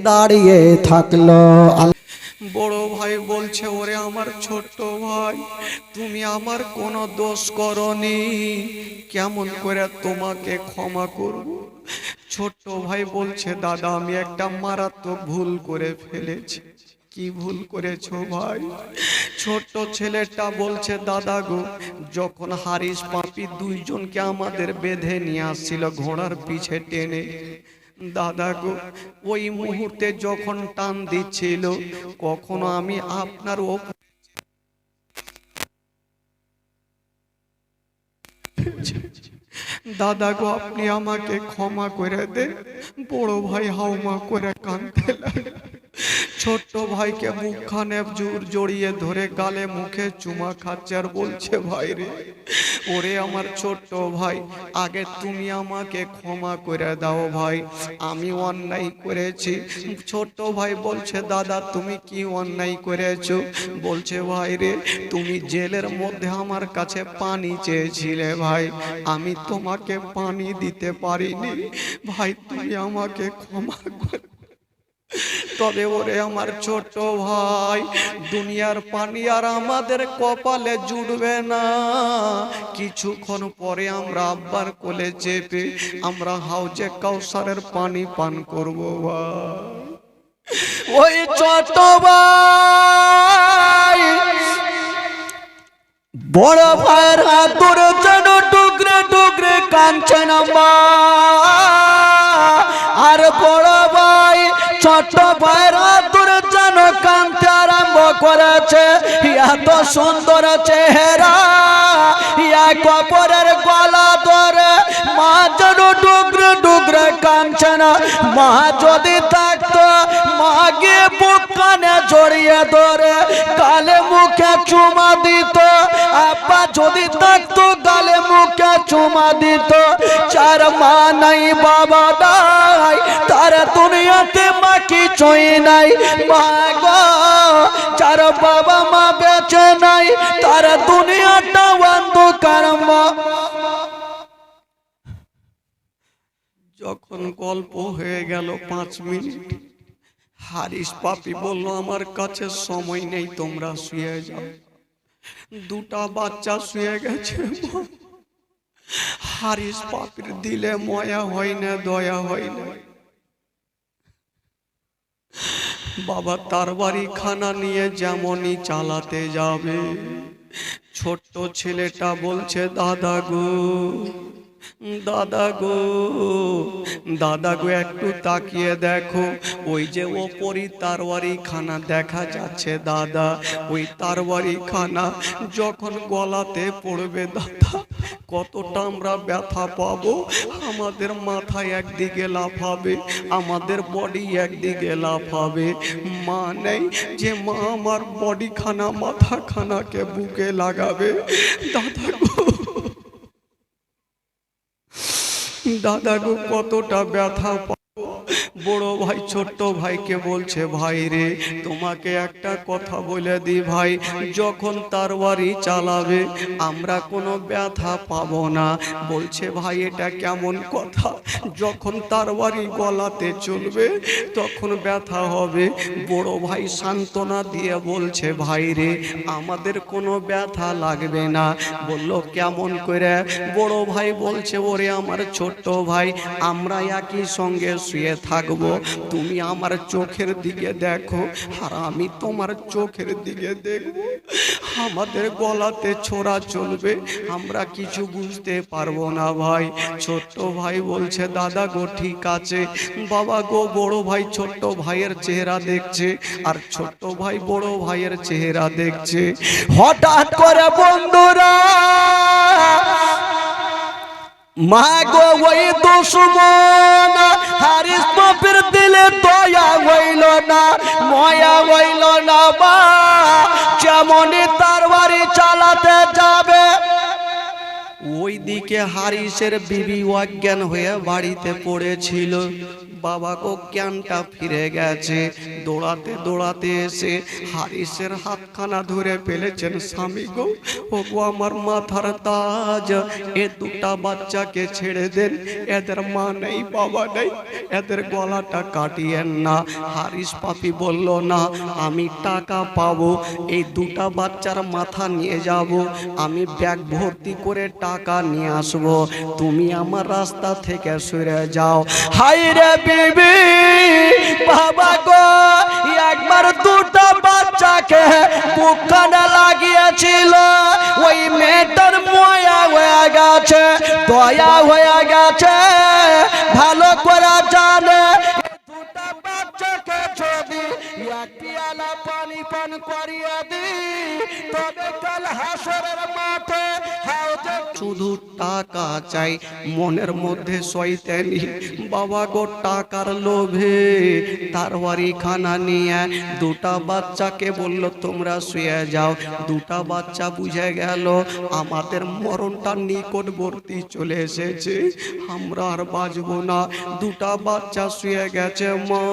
দাঁড়িয়ে থাকলো। বড় ভাই বলছে, ওরে আমার ছোট্ট ভাই, তুমি আমার কোনো দোষ করনি, কেমন করে তোমাকে ক্ষমা করব? ছোট্ট ভাই বলছে, দাদা আমি একটা মারাত্মক ভুল করে ফেলেছি। কি ভুল করেছো ভাই? ছোট্ট ছেলেটা বলছে, দাদা গো, যখন হারিস পাপি দুইজনকে আমাদের বেঁধে নিয়ে আসছিল ঘোড়ার পিছে টেনে, দাদা গো, ওই মুহূর্তে যখন টান দিচ্ছিল, কখনো আমি আপনার দাদা গো, আপনি আমাকে ক্ষমা করে দে। বড় ভাই হাউমা করে কাঁদতে লাগলো। ছোট্ট ভাইকে মুখখানে জড়িয়ে ধরে গালে মুখে চুমা খাচ্ছে আর বলছে, ভাই রে, ওরে আমার ছোট্ট ভাই, আগে তুমি আমাকে ক্ষমা করে দাও ভাই, আমি অন্যায় করেছি। ছোট্ট ভাই বলছে, দাদা তুমি কি অন্যায় করেছো? বলছে, ভাই রে, তুমি জেলের মধ্যে আমার কাছে পানি চেয়েছিলে ভাই, আমি তোমাকে পানি দিতে পারিনি ভাই, তুমি আমাকে ক্ষমা করে। তবে ওরে আমার ছোট ভাই, দুনিয়ার পানি আর আমাদের কপালে জুড়বে না, কিছুক্ষণ পরে আমরা আব্বার কোলে চেপে আমরা হাউজে কাউসারের পানি পান করব ভাই। ওই ছোট ভাই বড় ভাইয়ের হাতুর যেন টুকরে টুকরে কাঁদছে না মা, আর বড় ভাই ছোট ভাইয়ের হাতুর যেন কাঁদতে আরম্ভ করেছে। এত সুন্দর চেহারা, এক অপরের গলা ধরে মা যেন টুকরে টুকরে কাঁদছে না। মা যদি থাকতো, মা গিয়ে বুক কানে জড়িয়ে ধরে গালে মুখে চুমা দিত। আব্বা যদি থাকতো, গালে মুখে চুমা দিত। চার মা নাই, বাবা নাই, তার দুনিয়াতে মা কিছুই নাই। মা গো, চার বাবা মা বেঁচে নাই, তার দুনিয়াটা অন্ধকার। মা যখন গল্প হয়ে গেল 5 মিনিট, হারিস পাপি বলল, আমার কাছে সময় নেই, তোমরা শুয়ে যাও। দুটা বাচ্চা শুয়ে গেছে। হারিস পাপির দিলে ময়া হয় না, দয়া হয় না। বাবা তার বাড়ি খানা নিয়ে যেমনই চালাতে যাবে, ছোট্ট ছেলেটা বলছে, দাদা গো, দাদা গো, দাদা গো, একটু তাকিয়ে দেখো, ওই যে ওপরই তারওয়ারি খানা দেখা যাচ্ছে দাদা, ওই তারওয়ারি খানা যখন গলাতে পড়বে দাদা, কতটা আমরা ব্যথা পাবো। আমাদের মাথায় একদিকে লাফাবে, আমাদের বডি একদিকে লাফাবে। মা নেই যে মা আমার বডি খানা মাথা খানাকে বুকে লাগাবে। দাদা গো, দাদা গো, কতটা ব্যথা পাবো। বড় ভাই ছোট্ট ভাইকে বলছে, ভাই রে, তোমাকে একটা কথা বলে দি ভাই, যখন তারওয়ারি চালাবে আমরা কোনো ব্যথা পাবো না। বলছে, ভাই এটা কেমন কথা? যখন তারওয়ারি গলাতে চলবে তখন ব্যথা হবে। বড় ভাই সান্ত্বনা দিয়ে বলছে, ভাই রে, আমাদের কোনো ব্যথা লাগবে না। বলল, কেমন করে? বড় ভাই বলছে, ওরে আমার ছোট্ট ভাই, আমরা একই সঙ্গে শুয়ে থাকবো, তুমি আমার চোখের দিকে দেখো আর আমি তোমার চোখের দিকে দেখবো, আমাদের গলাতে ছোড়া চলবে, আমরা কিছু বুঝতে পারবো না ভাই। ছোট্ট ভাই বলছে, দাদা গো, ঠিক আছে। বাবা গো, বড় ভাই ছোট্ট ভাইয়ের চেহারা দেখছে আর ছোট্ট ভাই বড় ভাইয়ের চেহারা দেখছে। হঠাৎ করে বন্ধুরা, মা গো, ওই দুশমন হারিস পাপির দিলে দয়া হইল না, ময়া হইল না। মা যেমনই তারওয়ারি চালাতে যাবে, ওইদিকে হারিসের বিবি অজ্ঞান হয়ে বাড়িতে পড়েছিল। বাবা গো জ্ঞানটা ফিরে গেছে। দৌড়াতে দৌড়াতে এসে হারিসের হাতখানা ধরে ফেলেছেন। স্বামী গো, ও গো আমার মাথার তাজ, এ দুটা বাচ্চাকে ছেড়ে দেন, এদের মা নেই বাবা নেই, এদের গলাটা কাটিয়েন না। হারিস পাপি বলল না, আমি টাকা পাবো, এই দুটা বাচ্চার মাথা নিয়ে যাব, আমি ব্যাগ ভর্তি করে টাকা নিয়ে আসবো, তুমি আমার রাস্তা থেকে সরে যাও। হাই রে বিবি, বাবা গো একবার দুটো বাচ্চাকে বুকখানা লাগিয়েছিল, ওই মেয়েটার ময়া হয়ে গেছে, দয়া হয়ে গেছে, ভালো করে জানে দুটো বাচ্চাকে যদি এক পিয়ালা পানি পান করিয়ে দি, তবে কাল হাসরের মাঠে শুধু টাকা চাই, মনের মধ্যে শয়তানি। বাবা গো টাকার লোভে তারওয়ারি খানা নিয়ে দুটা বাচ্চাকে বলল তোমরা শুয়ে যাও। দুটা বাচ্চা বুঝে গেল আমাদের মরণটা নিকটবর্তী চলে এসেছে, আমরা আর বাঁচবো না। দুটা বাচ্চা শুয়ে গেছে। মা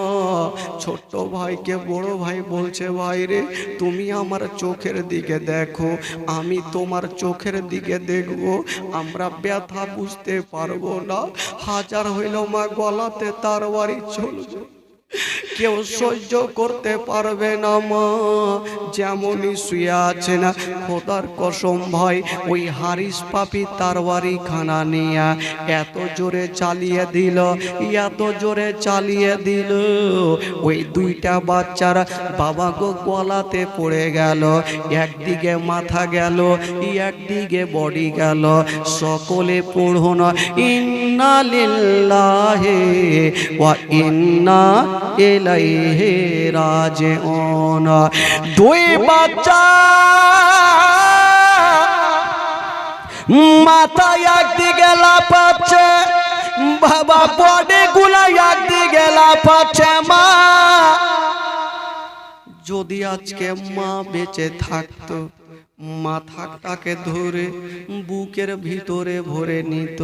ছোট্ট ভাইকে বড় ভাই বলছে, ভাই রে তুমি আমার চোখের দিকে দেখো, আমি তোমার চোখের দিকে দেখবো, আমরা ব্যথা বুঝতে পারবো না। হাজার হইল মা গলাতে তারওয়ারি চলবে, কেউ সহ্য করতে পারবে না। মা যেমনই শুয়ে আছে না, খোদার কসম ভাই ওই হারিস পাপি তারওয়ারি খানা নিয়ে এত জোরে চালিয়ে দিল, এত জোরে চালিয়ে দিল, ওই দুইটা বাচ্চারা বাবা গো গলাতে পড়ে গেল, একদিকে মাথা গেল, একদিকে বডি গেল। সকলে পড়ুন ইন্না লিল্লাহি ওয়া ইন্না ইলাইহি রাজিউন। দুই বাচ্চা মাথা একদিকে লাফাচ্ছে, বাবা বডি গুলা একদিকে লাফাচ্ছে। মা যদি আজকে মা বেঁচে থাকতো, মাথাটাকে ধরে বুকের ভিতরে ভরে নিত।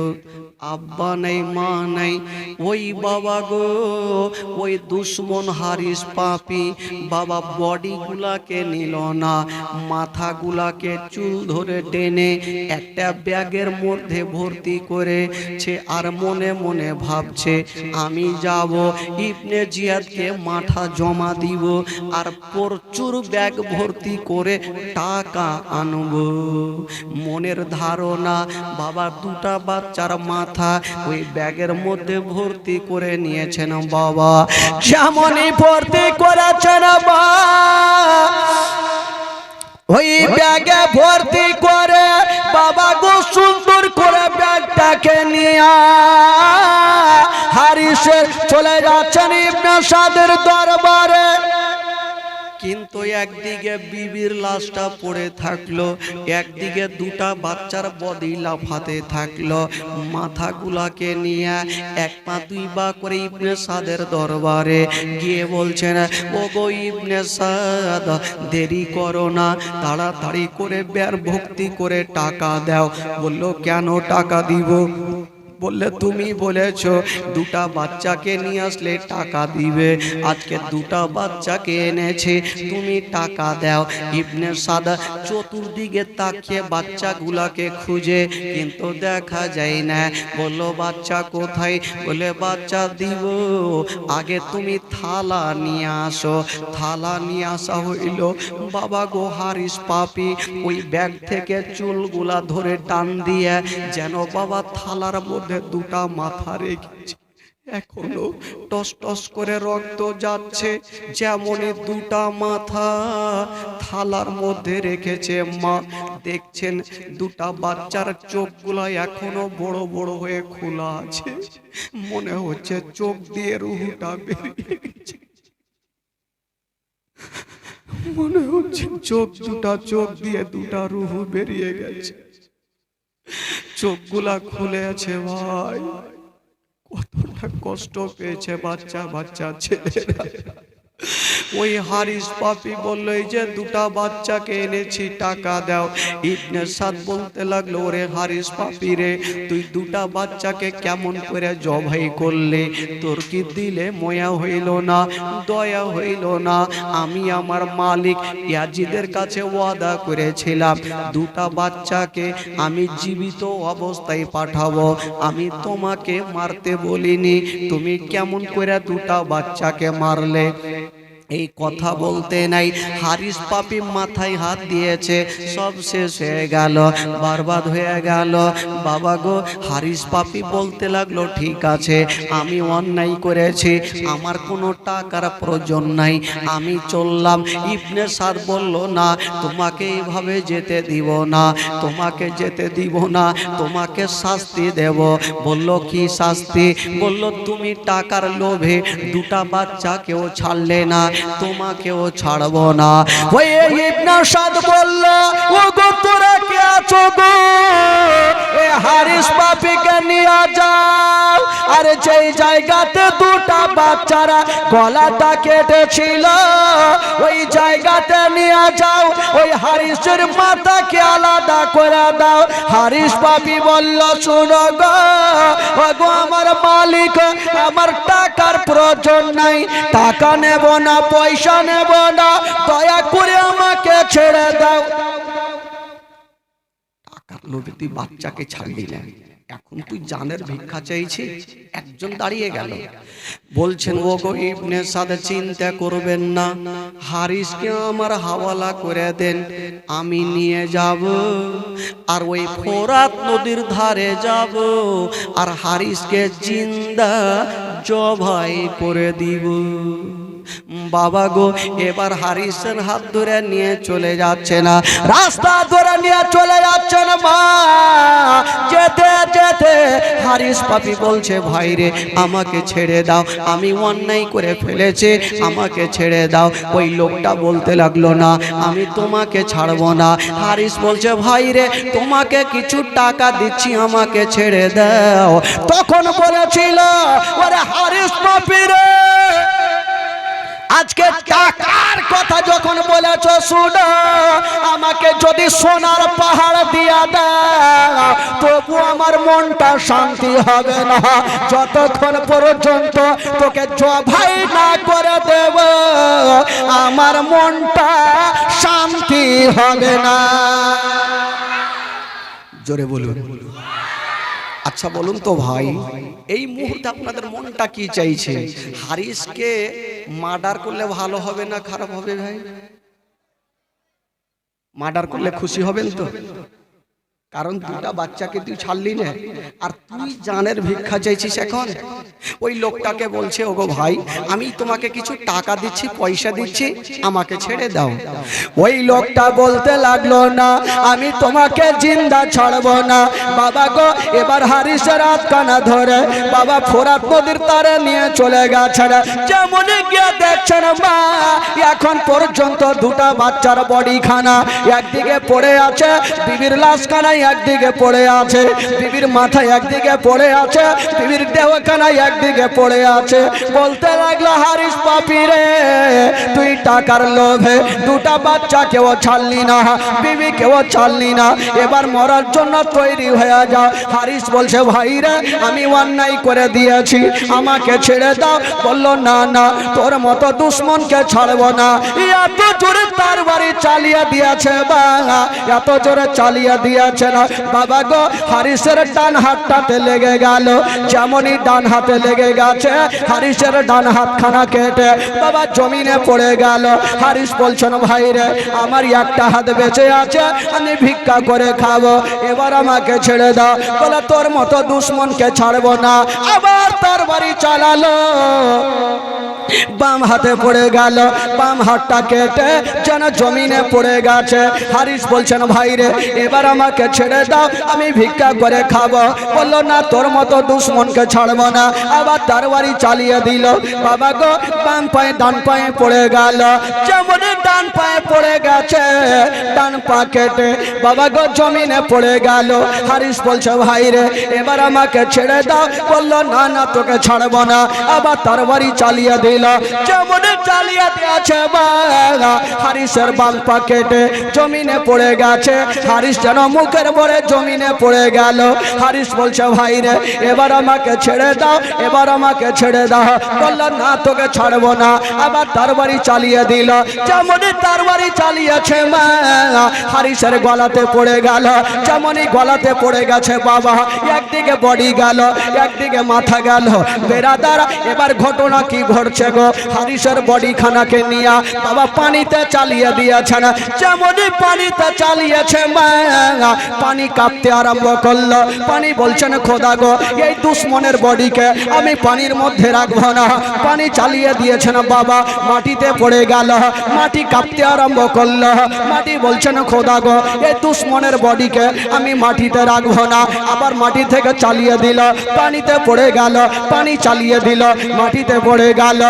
আব্বা নেই, মা নেই, ওই বাবা গো ওই দুশ্মন হারিস পাপি বাবা বডি গুলাকে নিল না, মাথাগুলাকে চুল ধরে টেনে একটা ব্যাগের মধ্যে ভর্তি করেছে, আর মনে মনে ভাবছে আমি যাব ইবনে জিয়াদকে মাথা জমা দিব, আর প্রচুর ব্যাগ ভর্তি করে টাকা আনব। মনের ধারণা বাবা দুটা বাচ্চার মাথা ওই ব্যাগের মধ্যে ভর্তি করে নিয়েছেন। বাবা যেমনই ভর্তি করেছেন, বাবা ওই ব্যাগে ভর্তি করে বাবা গো সুন্দর করে ব্যাগটাকে নিয়ে হারিসের চলে যাচ্ছেন ইবনে সাদের দরবারে। কিন্তু একদিকে বিবির লাশটা পড়ে থাকলো, একদিকে দুটা বাচ্চার বডি লাফাতে থাকলো। মাথাগুলাকে নিয়ে এক পা দুই পা করে ইবনে সাদের দরবারে গিয়ে বলছেন, ও গো ইবনে সাদ, দেরি করো না, তাড়াতাড়ি করে ব্যাগ ভর্তি করে টাকা দাও। বলল কেন টাকা দিব? বললে তুমি বলেছ দুটা বাচ্চাকে নিয়ে আসলে টাকা দিবে, আজকে দুটা বাচ্চাকে এনেছে, তুমি টাকা দাও। ইবনে সাদ চতুর্দিকে তাকিয়ে বাচ্চাগুলাকে খুঁজে, কিন্তু দেখা যায় না। বললো বাচ্চা কোথায়? বলে বাচ্চা দিব, আগে তুমি থালা নিয়ে আসো। থালা নিয়ে আসা হইল। বাবা গো হারিস পাপি ওই ব্যাগ থেকে চুলগুলা ধরে টান দিয়ে যেন বাবা থালার মধ্যে দুটা মাথা রেখেছে, এখনো টস টস করে রক্ত যাচ্ছে। যেমনই দুটা মাথা থালার মধ্যে রেখেছে, মা দেখছেন দুটা বাচ্চার চোখগুলা এখনো বড় বড় হয়ে খোলা আছে, মনে হচ্ছে চোখ দিয়ে রুহটা বেরিয়ে গেছে, মনে হচ্ছে চোখ দিয়ে দুটা রুহ বেরিয়ে গেছে। চোখগুলা খুলে আছে। ভাই কতটা কষ্ট পেয়েছে বাচ্চা বাচ্চা ছেলেরা, ওই হারিস পাপি বলল এই যে দুটা বাচ্চাকে এনেছি টাকা দাও। ইবনে সাদ বলতে লাগলো ওরে হারিস পাপি রে, তুই দুটা বাচ্চাকে কেমন করে জবাই করলে? তোর কি দিলে ময়া হইল না, দয়া হইল না? আমি আমার মালিক ইয়াজিদের কাছে ওয়াদা করেছিলাম দুটা বাচ্চাকে আমি জীবিত অবস্থায় পাঠাবো, আমি তোমাকে মারতে বলিনি, তুমি কেমন করে দুটা বাচ্চাকে মারলে? এই কথা বলতে নাই হারিস পাপি মাথায় হাত দিয়েছে, সব শেষ হয়ে গেল, বরবাদ হয়ে গেল। বাবা গো, হারিস পাপি বলতে লাগলো ঠিক আছে আমি অন্যায় করেছি, আমার কোনো টাকার প্রয়োজন নাই, আমি চললাম। ইবনে সাদ বলল না, তোমাকে এইভাবে যেতে দিব না, তোমাকে যেতে দিব না, তোমাকে শাস্তি দেব। বলল কি শাস্তি? বলল তুমি টাকার লোভে দুটা বাচ্চাকেও ছাড়লে না, তোমাকেও ছাড়বো না। ওই ইবনে সাদ বলল ও গো তোরা কে আছো গো, এ হারিস পাপিকে নিয়ে যাও। আর যেই জায়গাতে দুটা বাচ্চারা গলাটা কেটেছিল ওই জায়গাতে নিয়ে যাও, ওই হারিসের মাথাকে আলাদা করে দাও। হারিস পাপি বলল শোনো গো, ও গো আমার মালিক, আমার টাকার প্রয়োজন নাই, টাকা নেব না, পয়সা নেব না, দয়া করে আমাকে ছেড়ে দাও। টাকার লোভে তুই বাচ্চাকে ছাড়লি না, এখন তুই জানের ভিক্ষা চাইছি। একজন দাঁড়িয়ে গেল, বলছেন ও গো ইবনে সাদ চিন্তা করবেন না, হারিসকে আমার হাওয়ালা করে দেন, আমি নিয়ে যাব আর ওই ফোরাত নদীর ধারে যাব আর হারিসকে জিন্দা জবাই করে দিব। বাবা গো, এবার হারিসের হাত ধরে নিয়ে চলে যাচ্ছে না, রাস্তা ধরে নিয়ে চলে যাচ্ছে না মা। যেতে যেতে হারিস পাপি বলছে ভাই রে আমাকে ছেড়ে দাও, আমি অন্যায় করে ফেলেছি, আমাকে ছেড়ে দাও। ওই লোকটা বলতে লাগলো না আমি তোমাকে ছাড়বো না। হারিস বলছে ভাই রে তোমাকে কিছু টাকা দিচ্ছি, আমাকে ছেড়ে দাও। তখন বলেছিল ওরে হারিস পাপি রে, আজকে টাকার কথা যখন বলেছ শুনো, আমাকে যদি সোনার পাহাড় দিয়া দাও তবু আমার মনটা শান্তি হবে না, যতক্ষণ পর্যন্ত তোকে জবাই না করে দেব আমার মনটা শান্তি হবে না। জোরে বলুন। আচ্ছা বলুন তো ভাই, এই মুহূর্তে আপনাদের মনটা কি চাইছে? হারিসকে মার্ডার করলে ভালো হবে না খারাপ হবে ভাই? মার্ডার করলে খুশি হবেন তো? কারণ দুটা বাচ্চাকে তুই ছাড়লি না আর তুই জানের ভিক্ষা চাইছিস। এখন ওই লোকটাকে বলছে ওগো ভাই আমি তোমাকে কিছু টাকা দিচ্ছি, পয়সা দিচ্ছি, আমাকে ছেড়ে দাও। ওই লোকটা বলতে লাগলো না আমি তোমাকে জিন্দা ছাড়বো না। বাবা গো, এবার হারিসের হাত কানা ধরে বাবা ফোরাত নদীর তারে নিয়ে চলে গেছেন। যেমন গিয়ে দেখছেন মা, এখন পর্যন্ত দুটা বাচ্চার বডি খানা একদিকে পড়ে আছে, বিবির লাশ খানা একদিকে পড়ে আছে, বিবির মাথা একদিকে পড়ে আছে, বিবির দেহখানা একদিকে পড়ে আছে। বলতে লাগলো হারিস পাপি রে তুই টাকার লোভে দুটা বাচ্চা কেউ ছাড়লি না, বিবি কেউ ছাড়লি না, এবার মরার জন্য তৈরি হয়ে যাও। হারিস বলছে ভাই রে আমি অন্যায় করে দিয়েছি, আমাকে ছেড়ে দাও। বললো না না, তোর মতো দুশ্মনকে ছাড়বো না। এত জোরে তার বাড়ি চালিয়ে দিয়েছে বা এত জোরে চালিয়ে দিয়েছে না বাবা গো, হারিসের ডান হাতটাতে লেগে গেল। যেমনই ডান হাতে লেগে গেছে হারিসের ডান হাতখানা কেটে বাবা জমিনে পড়ে গেল। হারিস বলছেন ভাই রে আমার একটা হাত বেঁচে আছে, আমি ভিক্ষা করে খাবো, এবার আমাকে ছেড়ে দাও। বলে তোর মতো দুশ্মনকে ছাড়বো না। আবার তার বাড়ি চালালো, বাম হাতে পড়ে গেল, বাম হাতটা কেটে যেন জমিনে পড়ে গেছে। হারিস বলছেন ভাই রে এবার আমাকে ছেড়ে দাও, আমি ভিক্ষা করে খাবো। বললো না তোর মতো দুশ্মনকে ছাড়বো না। আবার তার বাড়ি চালিয়ে দিল। বাবা গো, বাম পায়ে ডান পায়ে পড়ে গেল, যেমন ডান পায়ে পড়ে গেছে ডান পা কেটে বাবা গো জমিনে পড়ে গেল। হারিস বলছে ভাই রে এবার আমাকে ছেড়ে দাও। বললো না না তোকে ছাড়বো না। আবার তার বাড়ি চালিয়ে দিল। দিল, যেমন চালিয়ে দিয়েছে বাবা হারিসের বাল পা কেটে জমিনে পড়ে গেছে। হারিস যেন মুখের ভরে জমিনে পড়ে গেল। হারিস বলছে ভাই রে এবার আমাকে ছেড়ে দাও, এবার আমাকে ছেড়ে দাও। বলল না তোকে ছাড়বো না। আবার তরবারি চালিয়ে দিল, যেমনই তরবারি চালিয়েছে মা হারিসের গলাতে পড়ে গেল। যেমনই গলাতে পড়ে গেছে বাবা একদিকে বডি গেল, একদিকে মাথা গেল। বেরাদার এবার ঘটনা কি ঘটছে গো? হারিসের বডি খানাকে নিয়ে বাবা পানিতে চালিয়ে দিয়েছেন। যেমনই পানিতে চালিয়েছে মা পানি কাঁপতে আরম্ভ করলো। পানি বলছেন খোদা গো এই দুশ্মনের বডিকে আমি পানির মধ্যে রাখবো না। পানি চালিয়ে দিয়েছেন বাবা, মাটিতে পড়ে গেল, মাটি কাঁপতে আরম্ভ করলো। মাটি বলছেন খোদা গো এই দুশ্মনের বডিকে আমি মাটিতে রাখবো না। আবার মাটি থেকে চালিয়ে দিল, পানিতে পড়ে গেল, পানি চালিয়ে দিল, মাটিতে পড়ে গেল।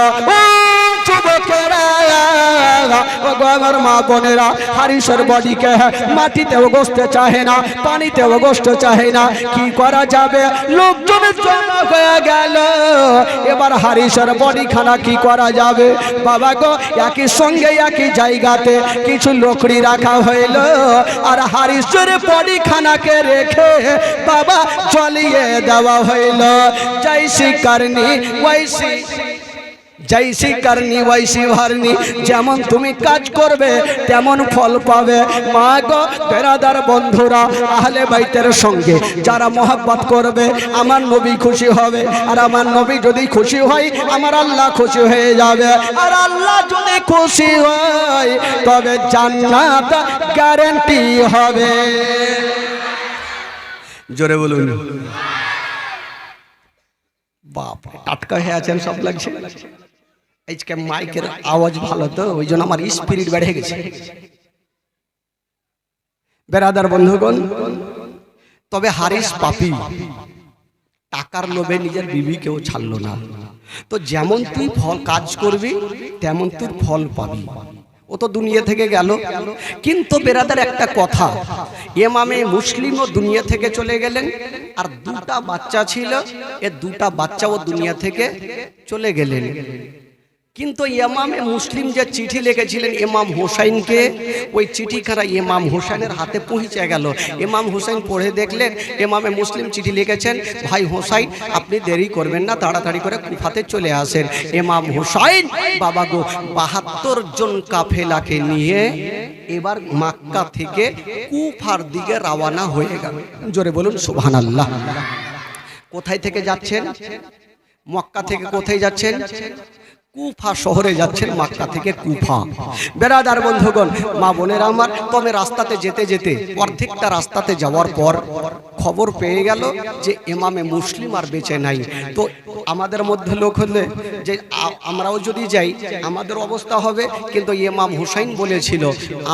যুবকেরা ও গো আমার মা বোনেরা হারিসের বডিকে মাটিতেও বসতে চাহে না, পানিতেও বসতে চাহে না। কি করা যাবে? লোকজন জমা হয়ে গেল। এবার হারিসের বডি খানা কি করা যাবে? বাবা গো একই সঙ্গে একই জায়গাতে কিছু লোকড়ি রাখা হইল, আর হারিসের বডি খানাকে রেখে বাবা জ্বলিয়ে দেওয়া হইল। জৈসি করনি ওইসি, জৈসি করনি ওইসি ভরনি, যেমন তুমি কাজ করবে তেমন ফল পাবে। মা গো বেরাদার বন্ধুরা আহলে বাইতের সঙ্গে যারা মহব্বত করবে আমার নবী খুশি হবে, আর আমার নবী যদি খুশি হয় আমার আল্লাহ খুশি হয়ে যাবে। আর আল্লাহ যদি খুশি হয় তবে জান্নাত গ্যারান্টি হবে। জোরে বলুন বাপ, টাটকা হয়ে আছেন সব লাগছে। আজকে মাইকের আওয়াজ ভালো তো ওই জন্য আমার স্পিরিট বেড়ে গেছে। বেরাদার বন্ধুগণ, তবে হারিস পাপী, টাকার লোভে নিজের বিবিকেও ছাড়লো না। তো যেমন তুই ফল কাজ করবি তেমন তুই ফল পাবি। ও তো দুনিয়া থেকে গেল, কিন্তু বেরাদার একটা কথা, ইমামে মুসলিমও দুনিয়া থেকে চলে গেলেন, আর দুটা বাচ্চা ছিল, এ দুটা বাচ্চাও দুনিয়া থেকে চলে গেলেন। কিন্তু ইমামে মুসলিম যে চিঠি লিখেছিলেন ইমাম হোসাইনকে, ওই চিঠিখানা ইমাম হোসেনের হাতে পৌঁছে গেল। ইমাম হোসেন পড়ে দেখলেন ইমামে মুসলিম চিঠি লিখেছেন, ভাই হোসাইন আপনি দেরি করবেন না, তাড়াতাড়ি করে কুফাতে চলে আসেন। ইমাম হোসাইন বাবা গো ৭২ জন কাফেলাকে নিয়ে এবার মক্কা থেকে কুফার দিকে রওনা হয়ে গেল। জোরে বলুন সুবহানাল্লাহ। কোথায় থেকে যাচ্ছেন? মক্কা থেকে কোথায় যাচ্ছেন? কুফা শহরে যাচ্ছেন, মক্কা থেকে কুফা। বেরাদার বন্ধুগণ মা বোনেরা আমার, তবে রাস্তাতে যেতে যেতে অর্ধেকটা রাস্তাতে যাওয়ার পর খবর পেয়ে গেল যে ইমামে মুসলিম আর বেঁচে নাই। তো আমাদের মধ্যে লোক হলে যে আমরাও যদি যাই আমাদের অবস্থা হবে, কিন্তু ইমাম হুসাইন বলেছিল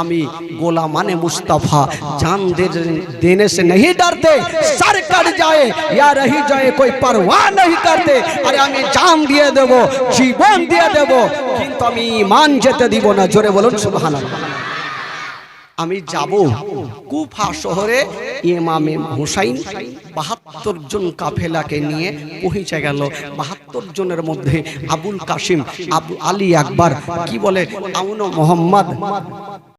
আমি গোলামানে মুস্তাফা জান দেনে সে नहीं डरते, सर कट जाए या रही जाए कोई परवाह नहीं करते। अरे আমি জান দিয়ে দেব, জীবন দিয়ে দেব, কিন্তু আমি ঈমান যেতে দিব না। জোরে বলুন সুবহানাল্লাহ। আমি যাব কুফা শহরে। ইমামে হুসাইন ৭২ জন কাফেলাকে নিয়ে পৌঁছে গেল। ৭২ জনের মধ্যে আবুল কাসিম, আবু আলী আকবর, কি বলে আউন মোহাম্মদ,